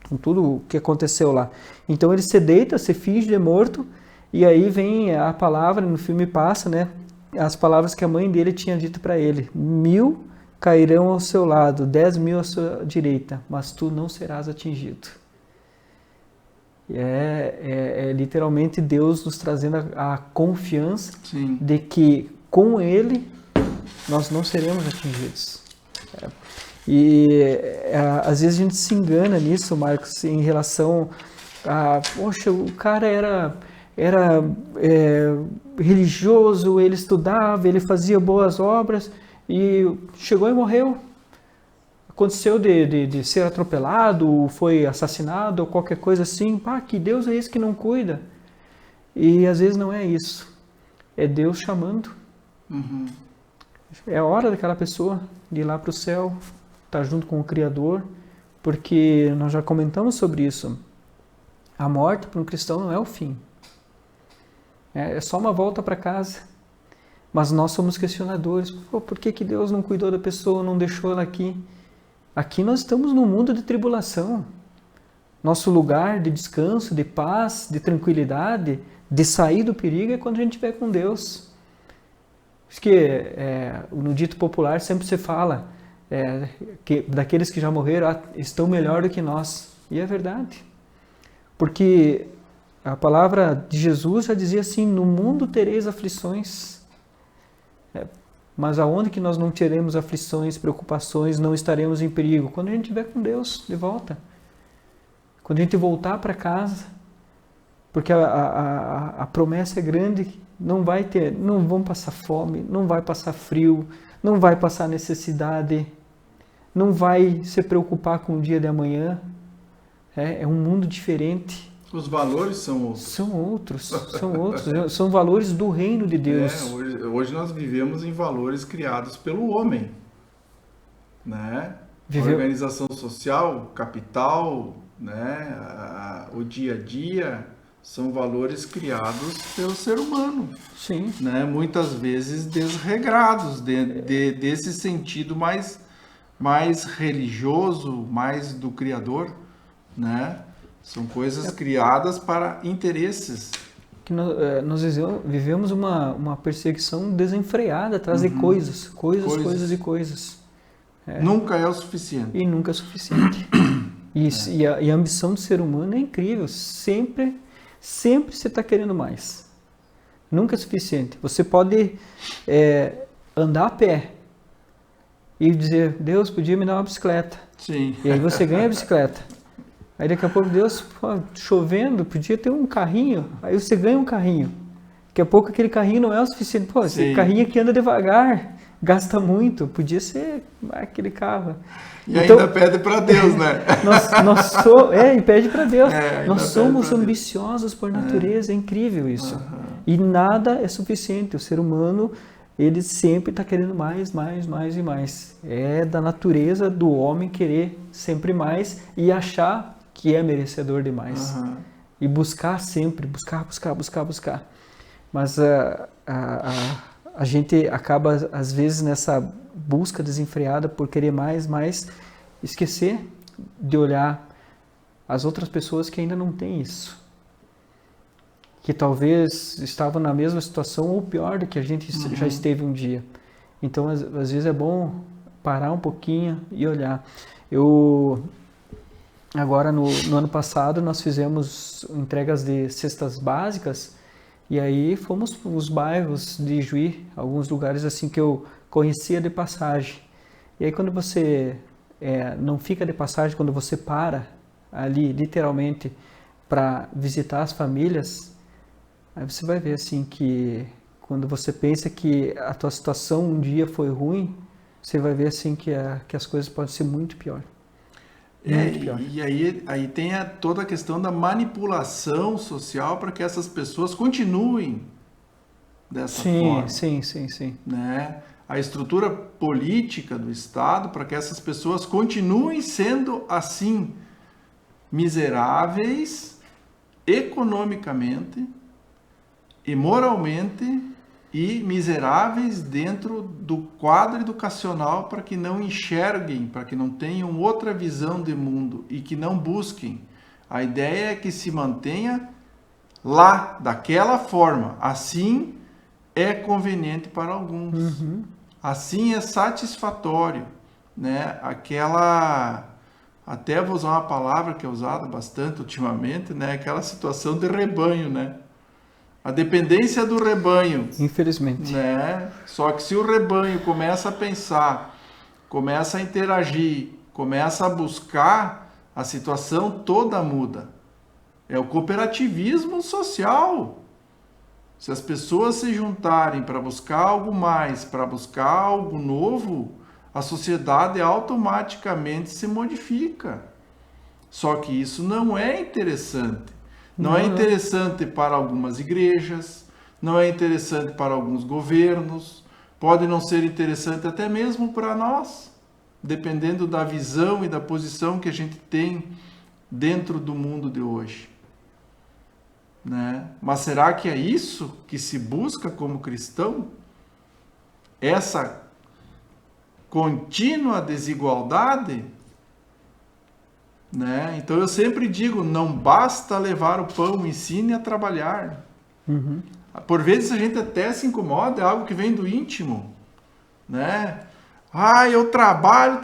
com tudo o que aconteceu lá. Então ele se deita, se finge de morto, e aí vem a palavra, no filme passa, né? As palavras que a mãe dele tinha dito para ele: 1000 cairão ao seu lado, 10.000 à sua direita, mas tu não serás atingido. É literalmente Deus nos trazendo a confiança de que com Ele nós não seremos atingidos. Às vezes a gente se engana nisso, Marcos, em relação a, poxa, o cara era religioso, ele estudava, ele fazia boas obras, e chegou e morreu. Aconteceu de ser atropelado, foi assassinado, ou qualquer coisa assim. Pá, que Deus é esse que não cuida? E às vezes não é isso. É Deus chamando. É a hora daquela pessoa de ir lá para o céu, estar junto com o Criador, porque nós já comentamos sobre isso. A morte para um cristão não é o fim. É só uma volta para casa. Mas nós somos questionadores. Por que Deus não cuidou da pessoa, não deixou ela aqui? Aqui nós estamos num mundo de tribulação. Nosso lugar de descanso, de paz, de tranquilidade, de sair do perigo é quando a gente estiver com Deus. Acho que no dito popular sempre se fala que daqueles que já morreram estão melhor do que nós. E é verdade. Porque a palavra de Jesus já dizia assim: no mundo tereis aflições. Mas aonde que nós não teremos aflições, preocupações, não estaremos em perigo? Quando a gente estiver com Deus de volta. Quando a gente voltar para casa. Porque a promessa é grande, não vão passar fome, não vai passar frio, não vai passar necessidade, não vai se preocupar com o dia de amanhã. É um mundo diferente. Os valores são outros. São outros. São valores do reino de Deus. Hoje nós vivemos em valores criados pelo homem, né? A organização social, capital, né? O dia a dia são valores criados pelo ser humano. Sim. Né? Muitas vezes desregrados desse sentido mais religioso, mais do Criador, né? São coisas criadas para interesses que nós vivemos uma perseguição desenfreada atrás de coisas e coisas. Nunca é o suficiente. E nunca é suficiente. E a ambição do ser humano é incrível. Sempre você está querendo mais. Nunca é suficiente. Você pode andar a pé e dizer, Deus, podia me dar uma bicicleta. Sim. E aí você ganha a bicicleta. Aí daqui a pouco, Deus, chovendo, podia ter um carrinho. Aí você ganha um carrinho. Daqui a pouco aquele carrinho não é o suficiente. Pô, esse carrinho aqui anda devagar, gasta muito. Podia ser aquele carro. E então, ainda pede para Deus, né? E pede para Deus. Nós somos ambiciosos por natureza, é incrível isso. E nada é suficiente. O ser humano, ele sempre está querendo mais e mais. É da natureza do homem querer sempre mais e achar que é merecedor de mais. E buscar sempre, buscar. Mas a gente acaba, às vezes, nessa busca desenfreada por querer mais, esquecer de olhar as outras pessoas que ainda não têm isso. Que talvez estavam na mesma situação ou pior do que a gente já esteve um dia. Então, às vezes é bom parar um pouquinho e olhar. Agora, no ano passado, nós fizemos entregas de cestas básicas e aí fomos para os bairros de Juí, alguns lugares assim que eu conhecia de passagem. E aí quando você não fica de passagem, quando você para ali, literalmente, para visitar as famílias, aí você vai ver assim que quando você pensa que a tua situação um dia foi ruim, você vai ver assim que as coisas podem ser muito pior. E aí tem toda a questão da manipulação social para que essas pessoas continuem dessa forma. Sim. Né? A estrutura política do Estado para que essas pessoas continuem sendo assim miseráveis economicamente e moralmente e miseráveis dentro do quadro educacional para que não enxerguem, para que não tenham outra visão de mundo e que não busquem. A ideia é que se mantenha lá, daquela forma. Assim é conveniente para alguns. Assim é satisfatório, né? Até vou usar uma palavra que é usada bastante ultimamente, né? Aquela situação de rebanho, né? A dependência do rebanho. Infelizmente. Né? Só que se o rebanho começa a pensar, começa a interagir, começa a buscar, a situação toda muda. É o cooperativismo social. Se as pessoas se juntarem para buscar algo mais, para buscar algo novo, a sociedade automaticamente se modifica. Só que isso não é interessante. Não é interessante para algumas igrejas, não é interessante para alguns governos, pode não ser interessante até mesmo para nós, dependendo da visão e da posição que a gente tem dentro do mundo de hoje. Né? Mas será que é isso que se busca como cristão? Essa contínua desigualdade? Né? Então eu sempre digo, não basta levar o pão, ensine a trabalhar. Por vezes a gente até se incomoda, é algo que vem do íntimo, né? Eu trabalho,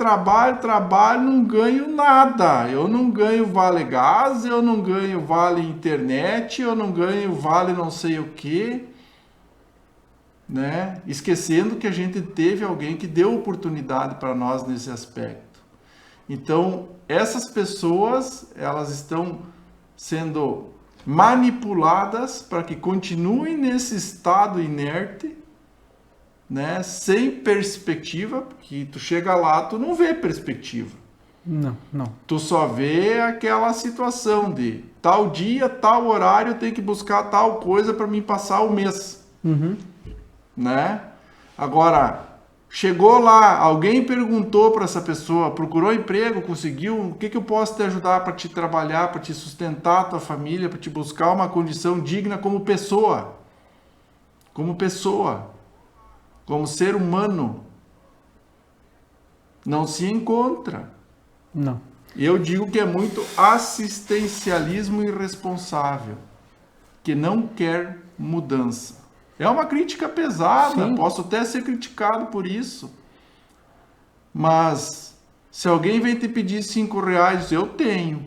não ganho nada. Eu não ganho vale gás, eu não ganho vale internet, eu não ganho vale não sei o quê, né? Esquecendo que a gente teve alguém que deu oportunidade para nós nesse aspecto. Então, essas pessoas, elas estão sendo manipuladas para que continuem nesse estado inerte, né? Sem perspectiva, porque tu chega lá, tu não vê perspectiva. Não. Tu só vê aquela situação de tal dia, tal horário, eu tenho que buscar tal coisa para me passar o mês. Né? Agora, chegou lá, alguém perguntou para essa pessoa, procurou emprego, conseguiu, o que eu posso te ajudar para te trabalhar, para te sustentar a tua família, para te buscar uma condição digna como pessoa, como ser humano. Não se encontra. Eu digo que é muito assistencialismo irresponsável. que não quer mudança. É uma crítica pesada, Sim. posso até ser criticado por isso. Mas se alguém vem te pedir R$ 5, eu tenho.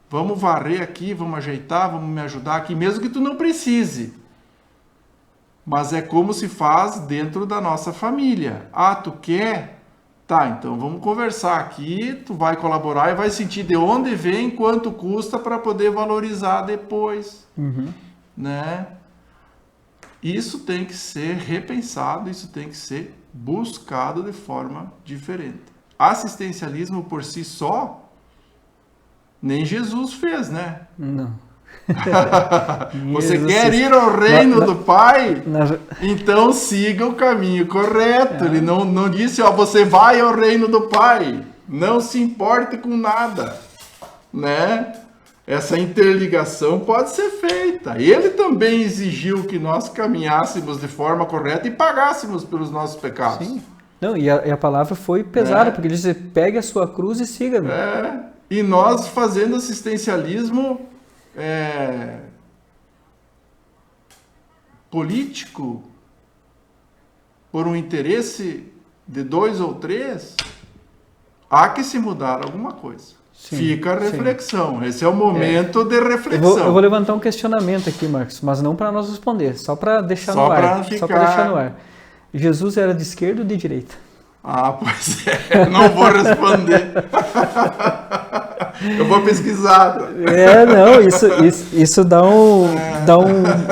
Vamos varrer aqui, vamos ajeitar, vamos me ajudar aqui, mesmo que tu não precise. Mas é como se faz dentro da nossa família. Ah, tu quer? Tá, então vamos conversar aqui, tu vai colaborar e vai sentir de onde vem, quanto custa para poder valorizar depois, né? Isso tem que ser repensado, isso tem que ser buscado de forma diferente. Assistencialismo por si só, nem Jesus fez, né? Não. Você Jesus, quer ir ao reino do Pai? na- Então siga o caminho correto. Ele não disse, ó, você vai ao reino do Pai. Não se importe com nada, né? Essa interligação pode ser feita. Ele também exigiu que nós caminhássemos de forma correta e pagássemos pelos nossos pecados. Sim. Não, e a palavra foi pesada, É. porque ele disse, pegue a sua cruz e siga-me. E nós fazendo assistencialismo político por um interesse de 2 ou 3, há que se mudar alguma coisa. Sim, Fica a sim. reflexão. Esse é o momento de Eu reflexão. vou levantar um questionamento aqui, Marcos, mas não para nós responder, só para deixar Só no ar. pra Só ficar- para deixar no ar. Jesus era de esquerda ou de direita? Ah, pois é. Não vou responder. Eu vou pesquisar. Não, isso dá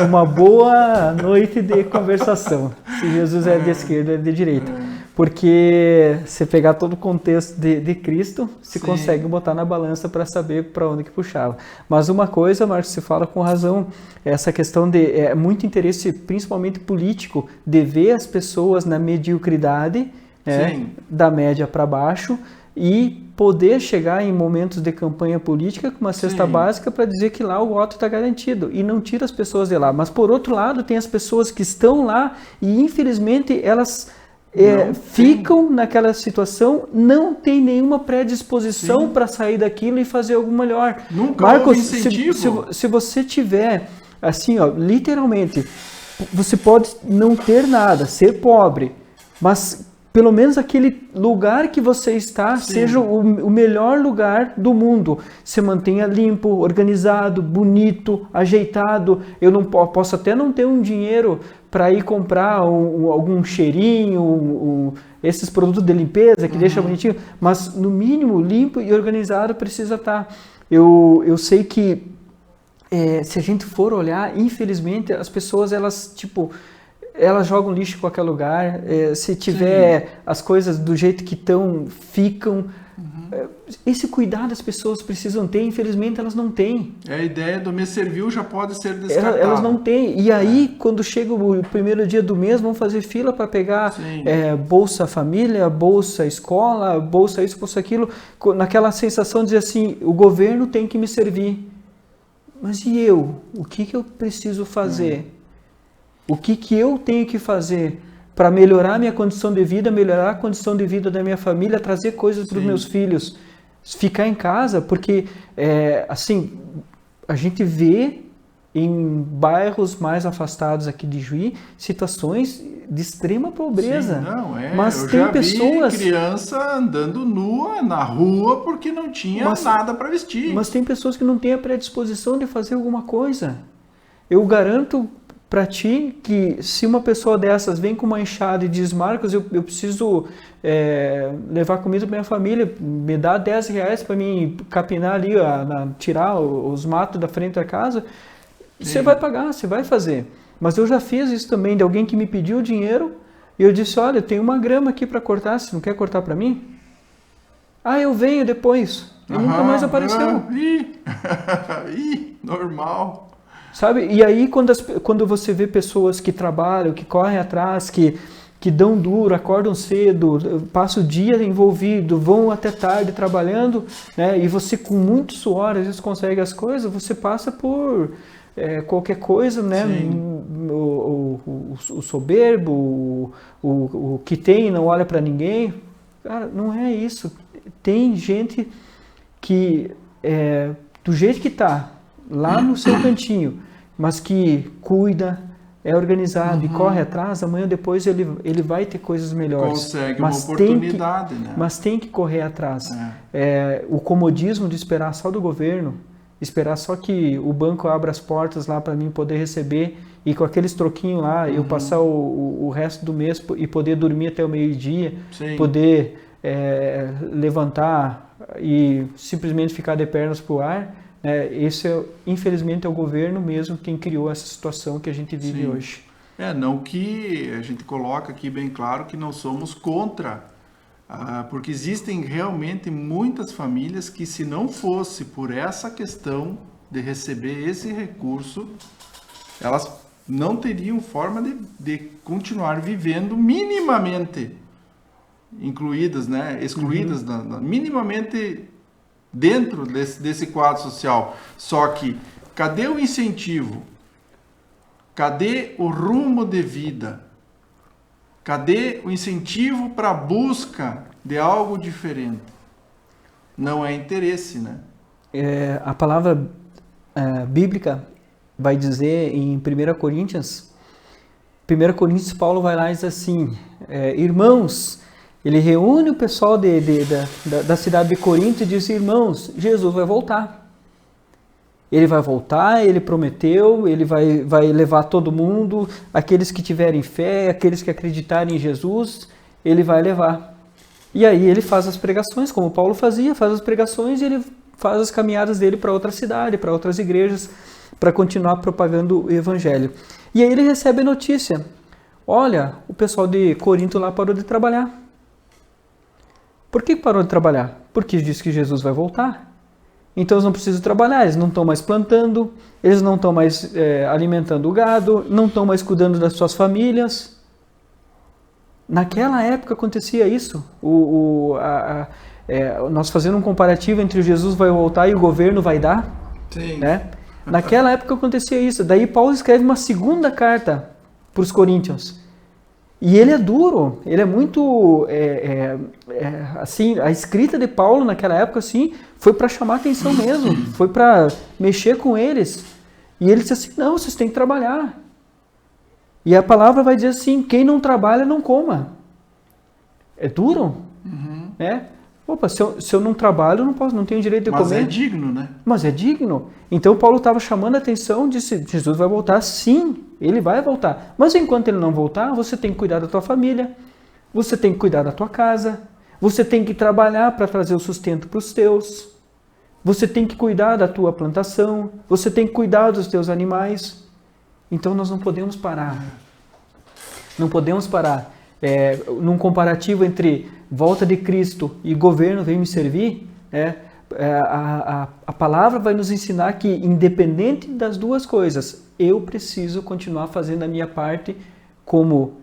uma boa noite de conversação. Se Jesus é de esquerda ou é de direita. Porque se pegar todo o contexto de Cristo, se Sim. consegue botar na balança para saber para onde que puxava. Mas uma coisa, Marcos, você fala com razão, essa questão de muito interesse, principalmente político, de ver as pessoas na mediocridade, Sim. da média para baixo, e poder chegar em momentos de campanha política com uma cesta Sim. básica para dizer que lá o voto está garantido e não tira as pessoas de lá. Mas por outro lado, tem as pessoas que estão lá e infelizmente elas ficam naquela situação, não tem nenhuma predisposição para sair daquilo e fazer algo melhor. Nunca Marcos, houve incentivo. se você tiver, assim, ó, literalmente, você pode não ter nada, ser pobre, mas pelo menos aquele lugar que você está seja o melhor lugar do mundo. Se mantenha limpo, organizado, bonito, ajeitado. Eu não posso até não ter um dinheiro para ir comprar algum cheirinho, esses produtos de limpeza que deixa bonitinho, mas no mínimo limpo e organizado precisa estar. Eu sei que se a gente for olhar, infelizmente as pessoas elas jogam lixo em qualquer lugar, se tiver as coisas do jeito que estão, ficam. Esse cuidado as pessoas precisam ter, infelizmente elas não têm. A ideia do mês servil já pode ser descartada. Elas não têm. E aí, quando chega o primeiro dia do mês, vão fazer fila para pegar Bolsa Família, Bolsa Escola, Bolsa isso, Bolsa aquilo, naquela sensação de dizer assim, o governo tem que me servir. Mas e eu? O que eu preciso fazer? O que eu tenho que fazer para melhorar minha condição de vida, melhorar a condição de vida da minha família, trazer coisas para os meus filhos, ficar em casa, porque assim, a gente vê em bairros mais afastados aqui de Juí situações de extrema pobreza. Sim, mas eu tem já pessoas, vi criança andando nua na rua porque não tinha nada para vestir. Mas tem pessoas que não têm a predisposição de fazer alguma coisa. Eu garanto para ti que se uma pessoa dessas vem com uma enxada e diz, Marcos, eu preciso levar comida para minha família, me dá R$10 para mim capinar ali, tirar os matos da frente da casa, você vai pagar, você vai fazer. Mas eu já fiz isso também, de alguém que me pediu dinheiro e eu disse, olha, tem uma grama aqui para cortar, você não quer cortar para mim? Ah, eu venho depois. E nunca mais apareceu. Normal. Sabe? E aí, quando você vê pessoas que trabalham, que correm atrás, que dão duro, acordam cedo, passam o dia envolvido, vão até tarde trabalhando, né? E você com muito suor, às vezes consegue as coisas, você passa por qualquer coisa, né? O soberbo, o que tem não olha para ninguém. Cara, não é isso. Tem gente que, do jeito que está, lá no seu cantinho, mas que cuida, é organizado e corre atrás, amanhã ou depois ele vai ter coisas melhores. Consegue uma oportunidade, né? Mas tem que correr atrás. O comodismo de esperar só do governo, esperar só que o banco abra as portas lá para mim poder receber e com aqueles troquinhos lá eu passar o resto do mês e poder dormir até o meio-dia, poder levantar e simplesmente ficar de pernas para o ar. Esse, infelizmente, é o governo mesmo quem criou essa situação que a gente vive hoje. Não que a gente coloca aqui bem claro que não somos contra, porque existem realmente muitas famílias que, se não fosse por essa questão de receber esse recurso, elas não teriam forma de continuar vivendo minimamente incluídas, né? Excluídas, minimamente dentro desse quadro social. Só que, cadê o incentivo? Cadê o rumo de vida? Cadê o incentivo para a busca de algo diferente? Não é interesse, né? A palavra bíblica vai dizer em 1 Coríntios, Paulo vai lá e diz assim, irmãos, ele reúne o pessoal da cidade de Corinto e diz, irmãos, Jesus vai voltar. Ele vai voltar, ele prometeu, ele vai levar todo mundo, aqueles que tiverem fé, aqueles que acreditarem em Jesus, ele vai levar. E aí ele faz as pregações, como Paulo fazia, faz as pregações e ele faz as caminhadas dele para outra cidade, para outras igrejas, para continuar propagando o evangelho. E aí ele recebe a notícia, olha, o pessoal de Corinto lá parou de trabalhar. Por que parou de trabalhar? Porque diz que Jesus vai voltar. Então eles não precisam trabalhar, eles não estão mais plantando, eles não estão mais alimentando o gado, não estão mais cuidando das suas famílias. Naquela época acontecia isso. Nós fazendo um comparativo entre Jesus vai voltar e o governo vai dar. Sim. Né? Naquela época acontecia isso. Daí Paulo escreve uma segunda carta para os coríntios. E ele é duro, ele é muito, assim, a escrita de Paulo naquela época, assim, foi para chamar atenção mesmo, foi para mexer com eles. E ele disse assim, não, vocês têm que trabalhar. E a palavra vai dizer assim, quem não trabalha, não coma. É duro, né? Opa, se eu não trabalho, não tenho direito de comer. Mas é digno, né? Mas é digno. Então Paulo estava chamando a atenção, disse, Jesus vai voltar, sim, ele vai voltar. Mas enquanto ele não voltar, você tem que cuidar da tua família, você tem que cuidar da tua casa, você tem que trabalhar para trazer o sustento para os teus, você tem que cuidar da tua plantação, você tem que cuidar dos teus animais. Então nós não podemos parar. Não podemos parar. Num comparativo entre volta de Cristo e governo vem me servir, a palavra vai nos ensinar que, independente das duas coisas, eu preciso continuar fazendo a minha parte, como,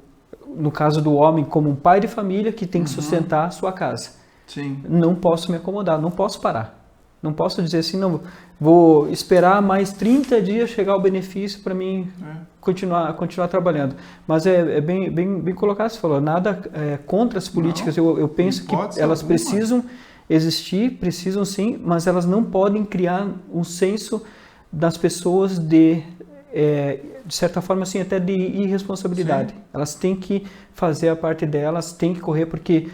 no caso do homem, como um pai de família que tem que sustentar a sua casa. Sim. Não posso me acomodar, não posso parar. Não posso dizer assim, não, vou esperar mais 30 dias chegar o benefício para mim continuar trabalhando. Mas é bem colocado, você falou, nada contra as políticas. Não, eu penso que elas precisam existir, precisam sim, mas elas não podem criar um senso das pessoas de certa forma, assim, até de irresponsabilidade. Sim. Elas têm que fazer a parte delas, têm que correr, porque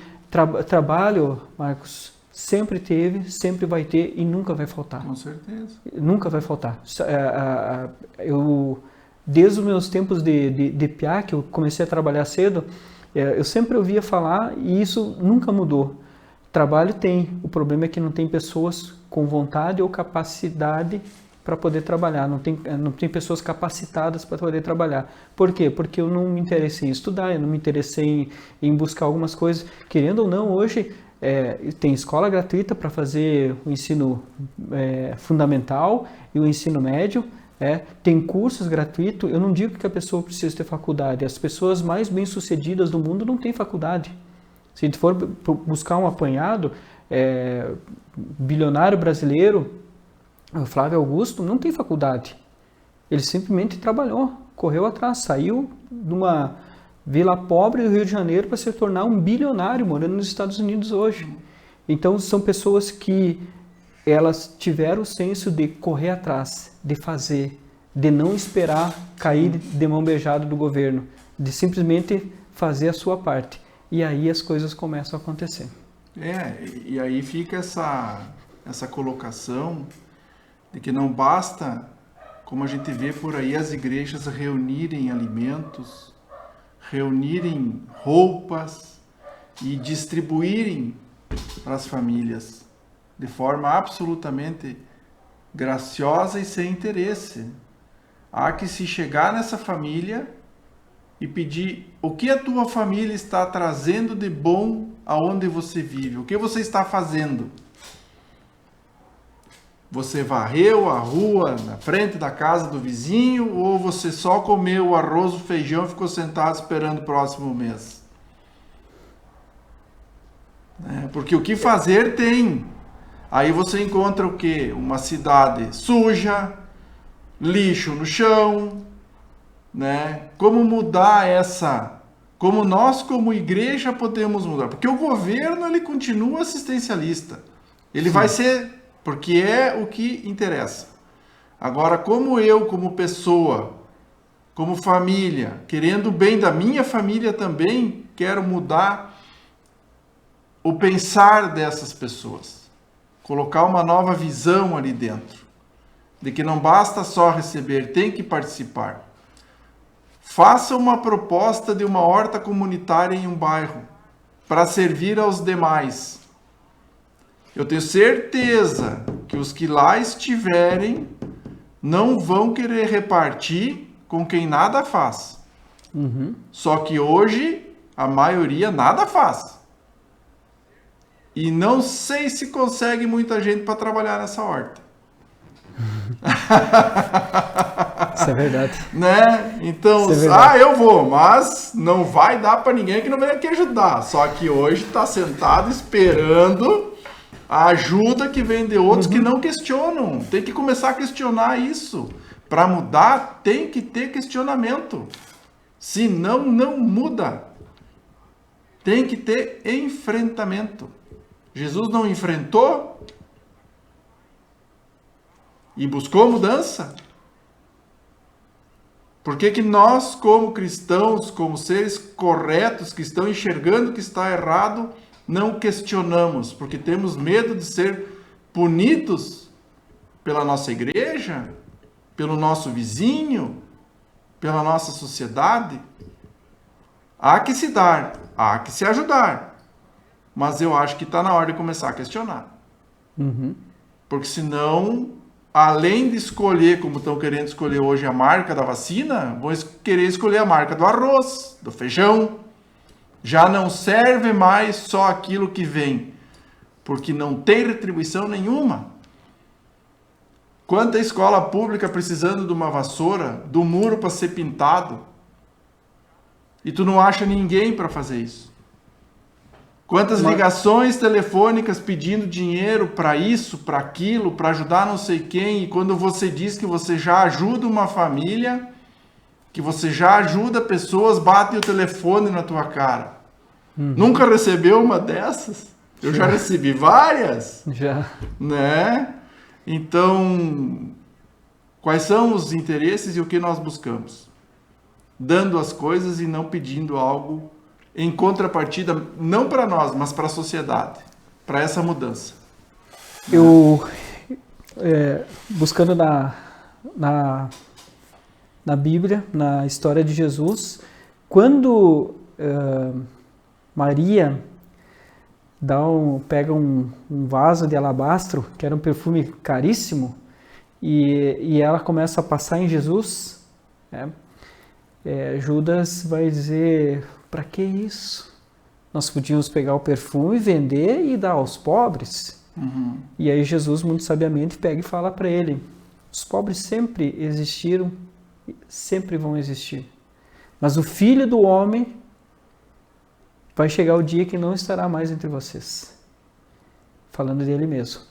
trabalho, Marcos, sempre teve, sempre vai ter e nunca vai faltar. Com certeza. Nunca vai faltar. Desde os meus tempos de piá, que eu comecei a trabalhar cedo, eu sempre ouvia falar e isso nunca mudou. Trabalho tem, o problema é que não tem pessoas com vontade ou capacidade para poder trabalhar, não tem pessoas capacitadas para poder trabalhar. Por quê? Porque eu não me interessei em estudar, eu não me interessei em buscar algumas coisas. Querendo ou não, hoje tem escola gratuita para fazer o ensino fundamental e o ensino médio, tem cursos gratuitos. Eu não digo que a pessoa precisa ter faculdade, as pessoas mais bem-sucedidas do mundo não têm faculdade. Se a gente for buscar um apanhado, bilionário brasileiro, o Flávio Augusto não tem faculdade. Ele simplesmente trabalhou, correu atrás, saiu de uma vila pobre do Rio de Janeiro para se tornar um bilionário morando nos Estados Unidos hoje. Então são pessoas que elas tiveram o senso de correr atrás, de fazer, de não esperar cair de mão beijada do governo, de simplesmente fazer a sua parte. E aí as coisas começam a acontecer. E aí fica essa colocação de que não basta, como a gente vê por aí, as igrejas reunirem alimentos, reunirem roupas e distribuírem para as famílias de forma absolutamente graciosa e sem interesse. Há que se chegar nessa família e pedir o que a tua família está trazendo de bom aonde você vive, o que você está fazendo. Você varreu a rua na frente da casa do vizinho ou você só comeu o arroz, o feijão e ficou sentado esperando o próximo mês? Porque o que fazer tem. Aí você encontra o quê? Uma cidade suja, lixo no chão, né? Como mudar como nós como igreja podemos mudar? Porque o governo ele continua assistencialista. Ele vai ser, porque é o que interessa. Agora, como eu, como pessoa, como família, querendo o bem da minha família também, quero mudar o pensar dessas pessoas. Colocar uma nova visão ali dentro. De que não basta só receber, tem que participar. Faça uma proposta de uma horta comunitária em um bairro para servir aos demais. Eu tenho certeza que os que lá estiverem não vão querer repartir com quem nada faz. Só que hoje a maioria nada faz. E não sei se consegue muita gente para trabalhar nessa horta. Isso é verdade. Né? Então, eu vou, mas não vai dar para ninguém que não venha aqui ajudar. Só que hoje está sentado esperando a ajuda que vem de outros que não questionam. Tem que começar a questionar isso. Para mudar, tem que ter questionamento. Senão, não muda. Tem que ter enfrentamento. Jesus não enfrentou e buscou mudança? Por que nós, como cristãos, como seres corretos, que estão enxergando que está errado, não questionamos? Porque temos medo de ser punidos pela nossa igreja, pelo nosso vizinho, pela nossa sociedade? Há que se dar, há que se ajudar. Mas eu acho que está na hora de começar a questionar. Porque senão, além de escolher, como estão querendo escolher hoje a marca da vacina, vão querer escolher a marca do arroz, do feijão. Já não serve mais só aquilo que vem, porque não tem retribuição nenhuma. Quanta escola pública precisando de uma vassoura, do muro para ser pintado, e tu não acha ninguém para fazer isso. Quantas ligações telefônicas pedindo dinheiro para isso, para aquilo, para ajudar não sei quem, e quando você diz que você já ajuda uma família, que você já ajuda pessoas, batem o telefone na tua cara. Nunca recebeu uma dessas? Eu já recebi várias. Já. Né? Então, quais são os interesses e o que nós buscamos? Dando as coisas e não pedindo algo em contrapartida, não para nós, mas para a sociedade, para essa mudança. Eu, buscando na Bíblia, na história de Jesus, quando Maria pega um vaso de alabastro, que era um perfume caríssimo, e ela começa a passar em Jesus, Judas vai dizer: para que isso? Nós podíamos pegar o perfume, vender e dar aos pobres. E aí Jesus, muito sabiamente, pega e fala para ele: os pobres sempre existiram, sempre vão existir. Mas o Filho do Homem vai chegar o dia que não estará mais entre vocês. Falando dele mesmo.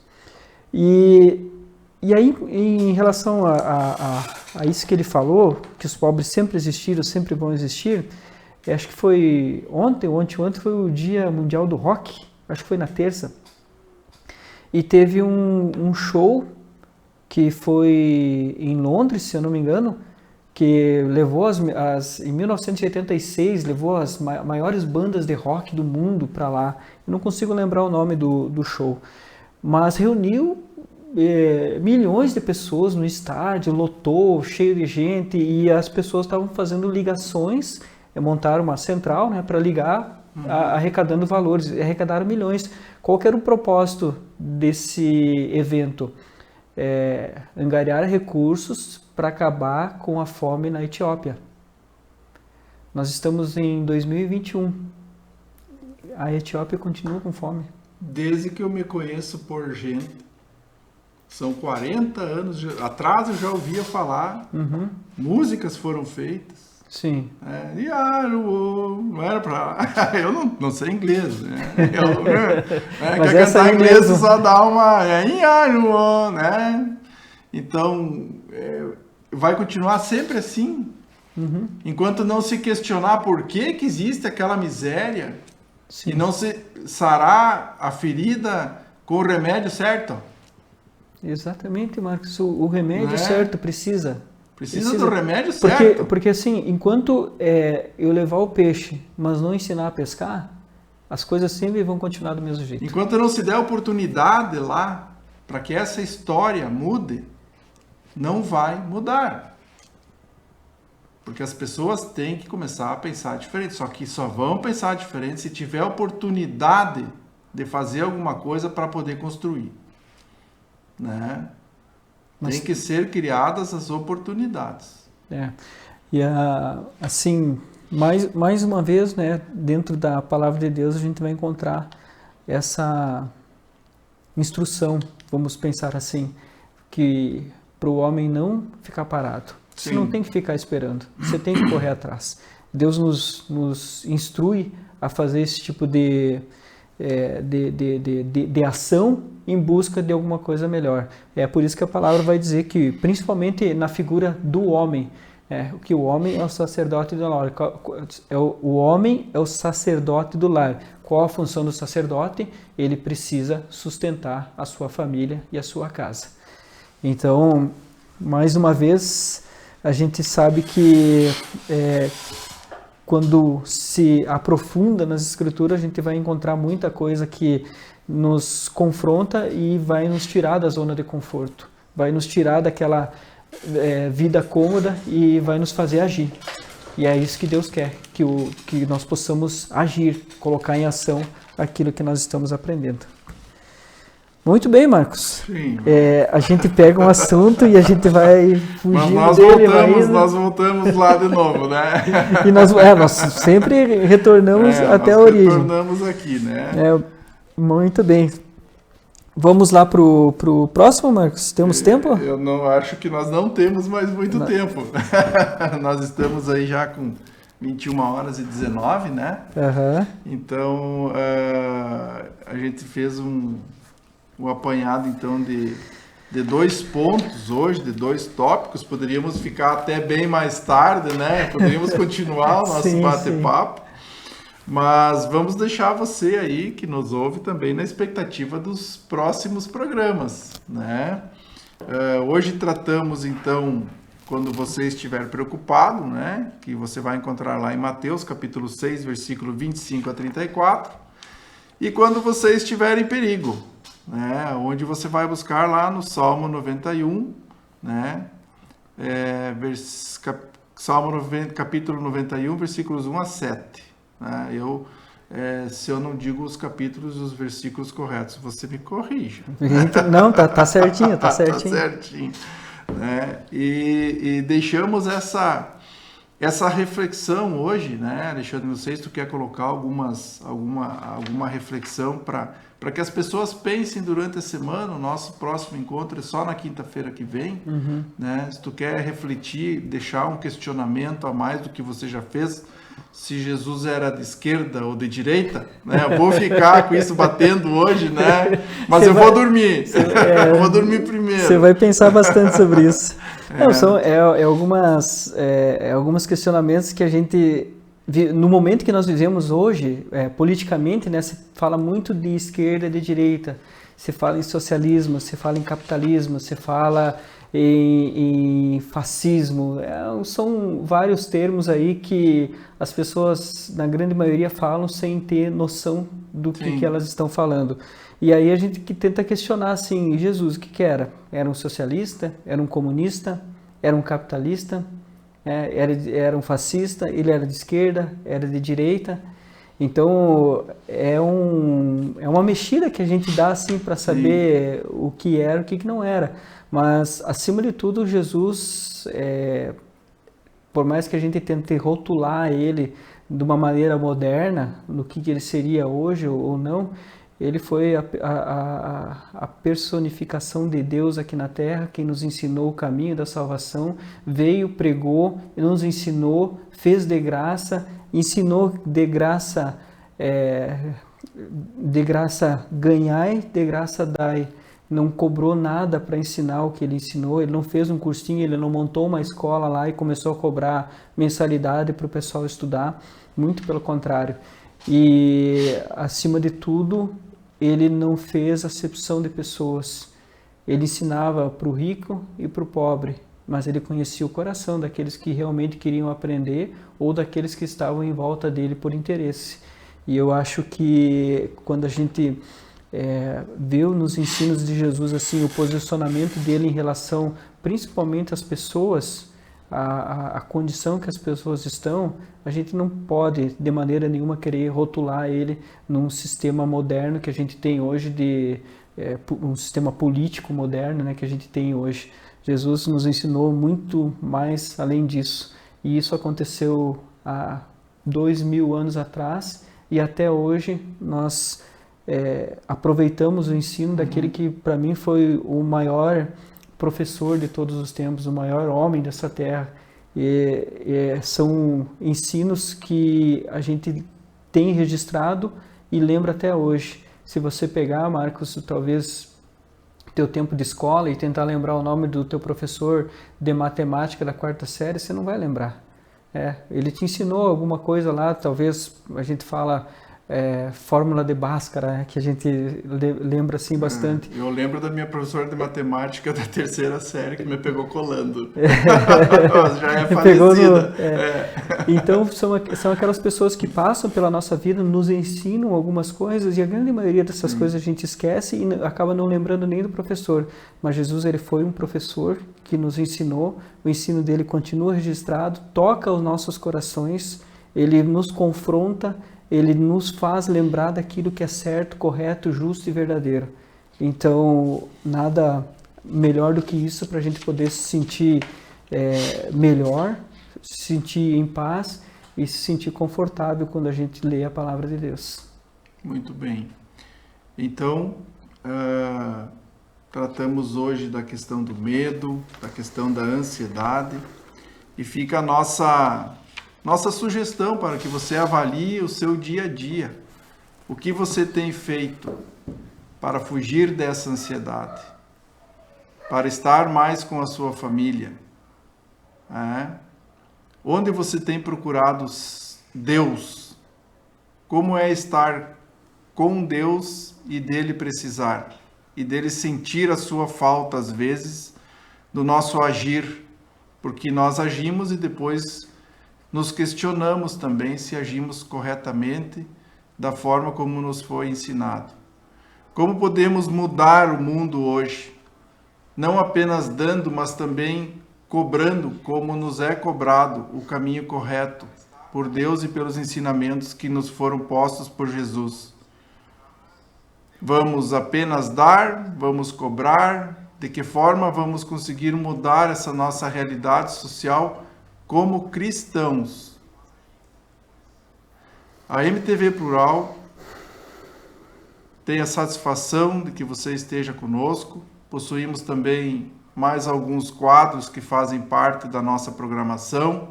E aí, em relação a isso que ele falou, que os pobres sempre existiram, sempre vão existir, acho que foi ontem foi o Dia Mundial do Rock, acho que foi na terça, e teve um show que foi em Londres, se eu não me engano, que levou em 1986, levou as maiores bandas de rock do mundo para lá. Eu não consigo lembrar o nome do show, mas reuniu milhões de pessoas no estádio, lotou, cheio de gente, e as pessoas estavam fazendo ligações, montaram uma central, né, para ligar, arrecadando valores, arrecadaram milhões. Qual que era o propósito desse evento? Angariar recursos para acabar com a fome na Etiópia. Nós estamos em 2021. A Etiópia continua com fome. Desde que eu me conheço por gente, são 40 anos atrás eu já ouvia falar, músicas foram feitas. Sim. Não era pra... Eu não sei inglês, né? Mas quer cantar inglês mesmo. só dá uma... né? Então, vai continuar sempre assim. Enquanto não se questionar por que existe aquela miséria. Sim. E não se sarar a ferida com o remédio certo. Exatamente, Marcos. O remédio certo precisa do remédio certo. Porque assim, enquanto eu levar o peixe, mas não ensinar a pescar, as coisas sempre vão continuar do mesmo jeito. Enquanto não se der oportunidade lá para que essa história mude, não vai mudar. Porque as pessoas têm que começar a pensar diferente. Só que só vão pensar diferente se tiver oportunidade de fazer alguma coisa para poder construir. Né? Tem que ser criadas as oportunidades. E assim, mais uma vez, né, dentro da palavra de Deus, a gente vai encontrar essa instrução, vamos pensar assim, que para o homem não ficar parado. Sim. Você não tem que ficar esperando, você tem que correr atrás. Deus nos instrui a fazer esse tipo de ação em busca de alguma coisa melhor. É por isso que a palavra vai dizer que, principalmente na figura do homem, que o homem é o sacerdote do lar. O homem é o sacerdote do lar. Qual a função do sacerdote? Ele precisa sustentar a sua família e a sua casa. Então, mais uma vez, a gente sabe que quando se aprofunda nas Escrituras, a gente vai encontrar muita coisa que nos confronta e vai nos tirar da zona de conforto, vai nos tirar daquela vida cômoda e vai nos fazer agir. E é isso que Deus quer, que nós possamos agir, colocar em ação aquilo que nós estamos aprendendo. Muito bem, Marcos. Sim. A gente pega um assunto e a gente vai fugindo Mas nós voltamos lá de novo, né? E nós sempre retornamos até a origem. Retornamos aqui, né? Muito bem. Vamos lá pro próximo, Marcos? Temos tempo? Eu não acho que nós não temos mais muito tempo. Nós estamos aí já com 21h19, né? Então, a gente fez um apanhado, então, de 2 pontos hoje, de 2 tópicos. Poderíamos ficar até bem mais tarde, né? Poderíamos continuar o nosso bate-papo. Mas vamos deixar você aí, que nos ouve, também na expectativa dos próximos programas, né? Hoje tratamos, então, quando você estiver preocupado, né? Que você vai encontrar lá em Mateus, capítulo 6, versículo 25 a 34. E quando você estiver em perigo, né? Onde você vai buscar lá no Salmo 91, né? Capítulo 91, versículos 1 a 7. Se eu não digo os capítulos e os versículos corretos, você me corrija. Não, tá certinho, tá certinho. Tá certinho. Né? E deixamos essa reflexão hoje, né, Alexandre? Não sei se tu quer colocar alguma reflexão para que as pessoas pensem durante a semana. O nosso próximo encontro é só na quinta-feira que vem. Né? Se tu quer refletir, deixar um questionamento a mais do que você já fez, se Jesus era de esquerda ou de direita, né? Eu vou ficar com isso batendo hoje, né? Mas vou dormir. Eu vou dormir primeiro. Você vai pensar bastante sobre isso. Não, são alguns questionamentos que a gente, no momento que nós vivemos hoje, politicamente, né, se fala muito de esquerda e de direita. se fala em socialismo, se fala em capitalismo, se fala em fascismo. São vários termos aí que as pessoas, na grande maioria, falam sem ter noção do que elas estão falando. E aí a gente tenta questionar assim, Jesus, o que era? Era um socialista? Era um comunista? Era um capitalista? Era um fascista? Ele era de esquerda? Era de direita? Então é uma mexida que a gente dá assim para saber o que era, o que não era. Mas acima de tudo, Jesus, por mais que a gente tente rotular ele de uma maneira moderna, no que ele seria hoje ou não, ele foi a personificação de Deus aqui na Terra, quem nos ensinou o caminho da salvação, veio, pregou, nos ensinou, fez de graça, ensinou de graça ganhai, de graça dai. Não cobrou nada para ensinar o que ele ensinou, ele não fez um cursinho, ele não montou uma escola lá e começou a cobrar mensalidade para o pessoal estudar, muito pelo contrário. E, acima de tudo, ele não fez acepção de pessoas. Ele ensinava para o rico e para o pobre, mas ele conhecia o coração daqueles que realmente queriam aprender ou daqueles que estavam em volta dele por interesse. E eu acho que quando a gente vê nos ensinos de Jesus assim, o posicionamento dele em relação principalmente às pessoas, a condição que as pessoas estão, a gente não pode de maneira nenhuma querer rotular ele num sistema moderno que a gente tem hoje, um sistema político moderno, né, que a gente tem hoje. Jesus nos ensinou muito mais além disso, e isso aconteceu há 2000 anos atrás, e até hoje nós aproveitamos o ensino daquele que para mim foi o maior professor de todos os tempos, o maior homem dessa terra. São ensinos que a gente tem registrado e lembra até hoje. Se você pegar, Marcos, talvez teu tempo de escola e tentar lembrar o nome do teu professor de matemática da 4ª série, você não vai lembrar. Ele te ensinou alguma coisa lá, talvez a gente fala fórmula de Bhaskara, que a gente lembra assim bastante. Eu lembro da minha professora de matemática da 3ª série que me pegou colando. Já é falecida. Então são aquelas pessoas que passam pela nossa vida, nos ensinam algumas coisas, e a grande maioria dessas coisas a gente esquece e acaba não lembrando nem do professor. Mas Jesus, ele foi um professor que nos ensinou, o ensino dele continua registrado, toca os nossos corações, ele nos confronta, ele nos faz lembrar daquilo que é certo, correto, justo e verdadeiro. Então, nada melhor do que isso para a gente poder se sentir melhor, se sentir em paz e se sentir confortável quando a gente lê a palavra de Deus. Muito bem. Então, tratamos hoje da questão do medo, da questão da ansiedade, e fica a nossa sugestão para que você avalie o seu dia a dia. O que você tem feito para fugir dessa ansiedade? Para estar mais com a sua família? Onde você tem procurado Deus? Como é estar com Deus e dele precisar? E dele sentir a sua falta, às vezes, do nosso agir? Porque nós agimos e depois nos questionamos também se agimos corretamente da forma como nos foi ensinado. Como podemos mudar o mundo hoje? Não apenas dando, mas também cobrando, como nos é cobrado o caminho correto por Deus e pelos ensinamentos que nos foram postos por Jesus. Vamos apenas dar? Vamos cobrar? De que forma vamos conseguir mudar essa nossa realidade social como cristãos? A MTV Plural tem a satisfação de que você esteja conosco. Possuímos também mais alguns quadros que fazem parte da nossa programação.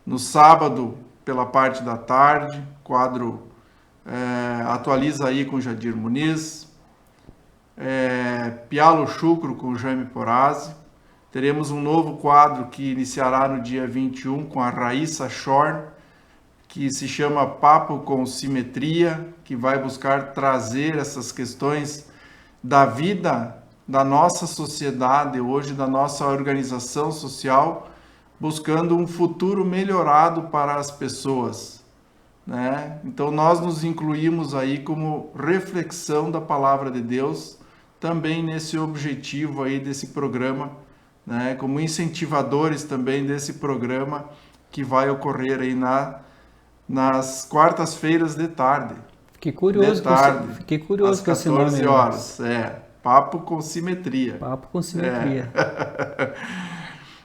No sábado, pela parte da tarde, quadro Atualiza Aí com Jadir Muniz, Pialo Chucro com Jaime Porazzi. Teremos um novo quadro que iniciará no dia 21 com a Raíssa Schorn, que se chama Papo com Simetria, que vai buscar trazer essas questões da vida da nossa sociedade hoje, da nossa organização social, buscando um futuro melhorado para as pessoas, né? Então nós nos incluímos aí como reflexão da palavra de Deus, também nesse objetivo aí desse programa, né? Como incentivadores também desse programa que vai ocorrer aí nas quartas-feiras de tarde. Fiquei curioso com esse nome. Às 14 horas, Papo com Simetria. Papo com Simetria.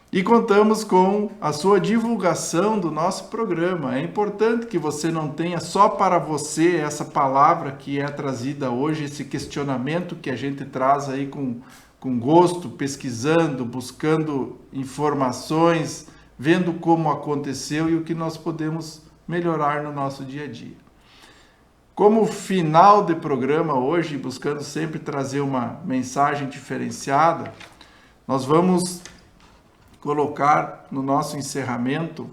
E contamos com a sua divulgação do nosso programa. É importante que você não tenha só para você essa palavra que é trazida hoje, esse questionamento que a gente traz aí com gosto, pesquisando, buscando informações, vendo como aconteceu e o que nós podemos melhorar no nosso dia a dia. Como final de programa hoje, buscando sempre trazer uma mensagem diferenciada, nós vamos colocar no nosso encerramento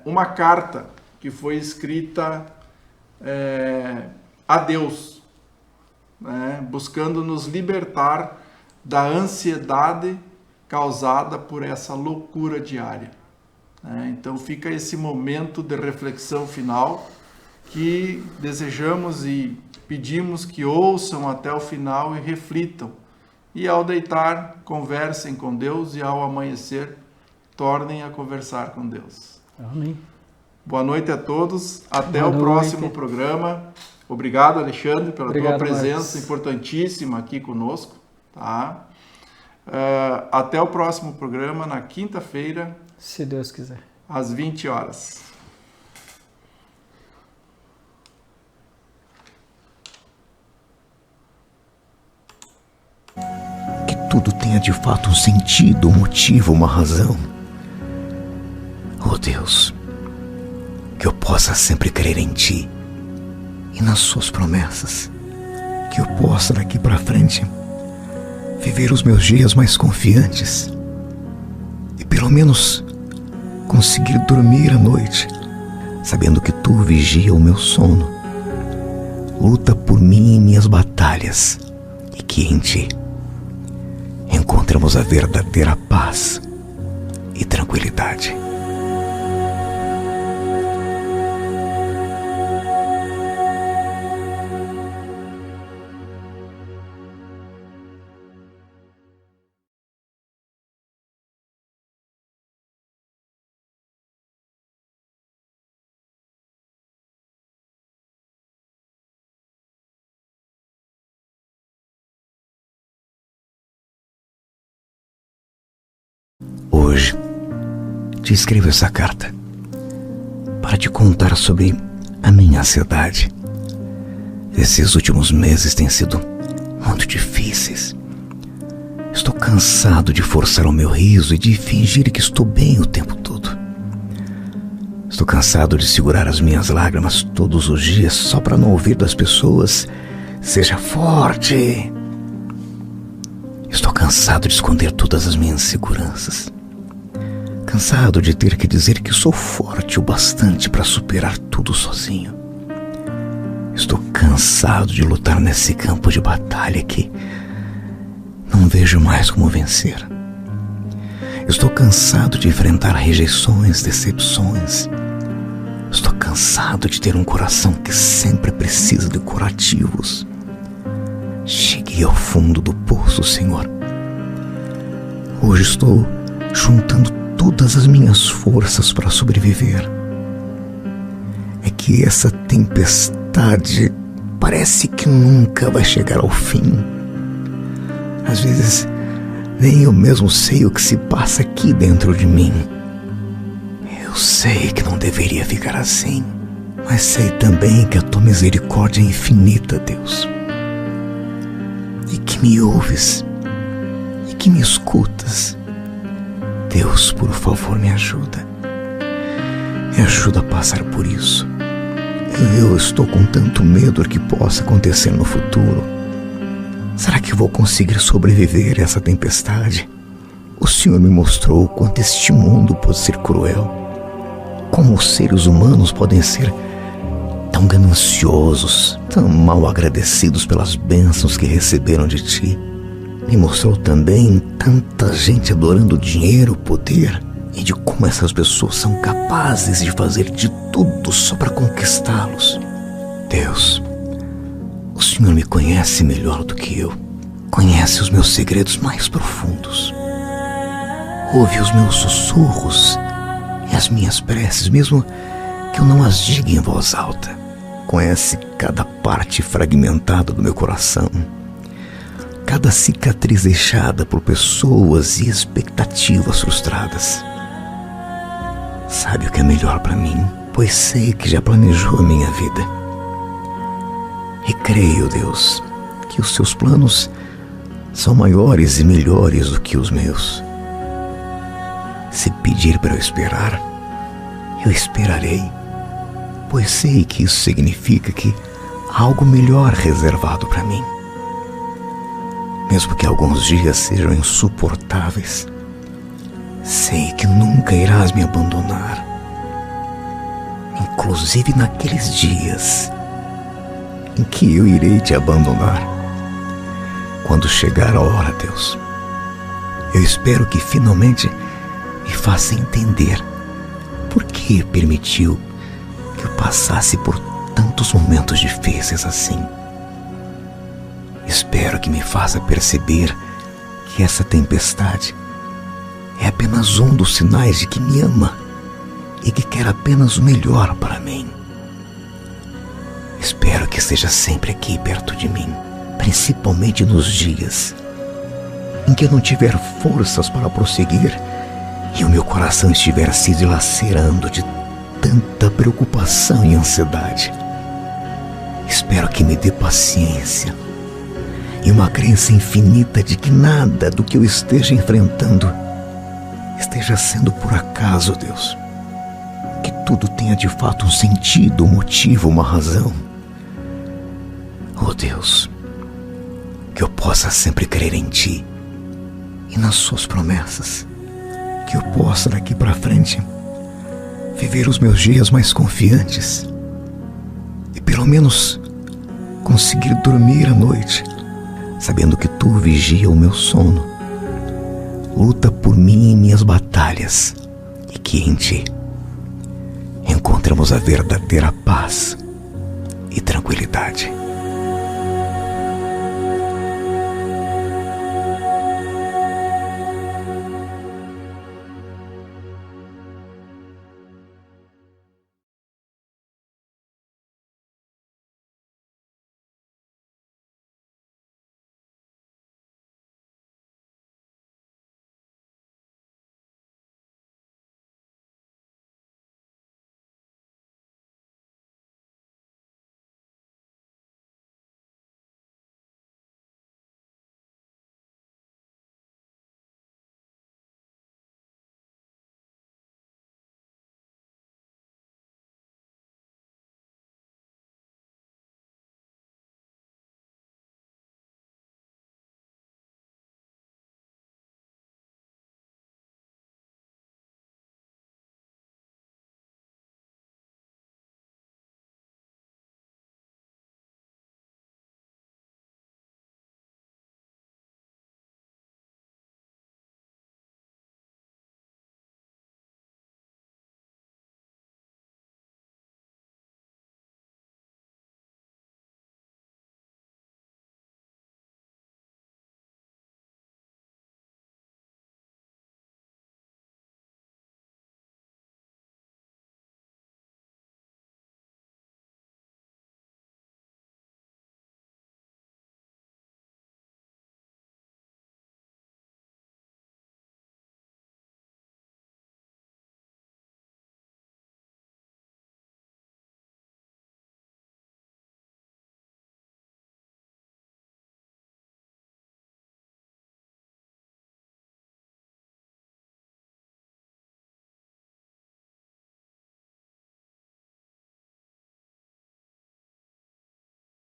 uma carta que foi escrita a Deus, né, buscando nos libertar da ansiedade causada por essa loucura diária. Então fica esse momento de reflexão final que desejamos e pedimos que ouçam até o final e reflitam. E ao deitar, conversem com Deus e ao amanhecer, tornem a conversar com Deus. Amém. Boa noite a todos. Até o próximo programa. Obrigado, Alexandre, pela tua presença importantíssima aqui conosco. Tá? Até o próximo programa, na quinta-feira. Se Deus quiser. Às 20 horas. Tudo tenha de fato um sentido, um motivo, uma razão. Oh Deus, que eu possa sempre crer em Ti e nas Suas promessas, que eu possa daqui para frente viver os meus dias mais confiantes e pelo menos conseguir dormir à noite, sabendo que Tu vigia o meu sono, luta por mim em minhas batalhas e que em Ti encontramos a verdadeira paz e tranquilidade. Hoje te escrevo essa carta para te contar sobre a minha ansiedade. Esses últimos meses têm sido muito difíceis. Estou cansado de forçar o meu riso e de fingir que estou bem o tempo todo. Estou cansado de segurar as minhas lágrimas todos os dias só para não ouvir das pessoas: seja forte. Estou cansado de esconder todas as minhas inseguranças. Cansado de ter que dizer que sou forte o bastante para superar tudo sozinho. Estou cansado de lutar nesse campo de batalha que não vejo mais como vencer. Estou cansado de enfrentar rejeições, decepções. Estou cansado de ter um coração que sempre precisa de curativos. Cheguei ao fundo do poço, Senhor. Hoje estou juntando todas as minhas forças para sobreviver. É que essa tempestade parece que nunca vai chegar ao fim. Às vezes, nem eu mesmo sei o que se passa aqui dentro de mim. Eu sei que não deveria ficar assim, mas sei também que a tua misericórdia é infinita, Deus. E que me ouves, e que me escutas. Deus, por favor, me ajuda. Me ajuda a passar por isso. Eu estou com tanto medo do que possa acontecer no futuro. Será que vou conseguir sobreviver a essa tempestade? O Senhor me mostrou o quanto este mundo pode ser cruel. Como os seres humanos podem ser tão tão gananciosos, tão mal agradecidos pelas bênçãos que receberam de ti. Me mostrou também tanta gente adorando o dinheiro, o poder, e de como essas pessoas são capazes de fazer de tudo só para conquistá-los. Deus, o Senhor me conhece melhor do que eu. Conhece os meus segredos mais profundos. Ouve os meus sussurros e as minhas preces, mesmo que eu não as diga em voz alta. Conhece cada parte fragmentada do meu coração, cada cicatriz deixada por pessoas e expectativas frustradas. Sabe o que é melhor para mim, pois sei que já planejou a minha vida. E creio, Deus, que os seus planos são maiores e melhores do que os meus. Se pedir para eu esperar, eu esperarei, pois sei que isso significa que há algo melhor reservado para mim. Mesmo que alguns dias sejam insuportáveis, sei que nunca irás me abandonar. Inclusive naqueles dias em que eu irei te abandonar. Quando chegar a hora, Deus, eu espero que finalmente me faça entender por que permitiu que eu passasse por tantos momentos difíceis assim. Espero que me faça perceber que essa tempestade é apenas um dos sinais de que me ama e que quer apenas o melhor para mim. Espero que esteja sempre aqui perto de mim, principalmente nos dias em que eu não tiver forças para prosseguir e o meu coração estiver se dilacerando de tanta preocupação e ansiedade. Espero que me dê paciência e uma crença infinita de que nada do que eu esteja enfrentando esteja sendo por acaso, Deus. Que tudo tenha de fato um sentido, um motivo, uma razão. Oh Deus, que eu possa sempre crer em Ti e nas Suas promessas. Que eu possa daqui para frente viver os meus dias mais confiantes e pelo menos conseguir dormir à noite sabendo que Tu vigia o meu sono, luta por mim em minhas batalhas e que em Ti encontramos a verdadeira paz e tranquilidade.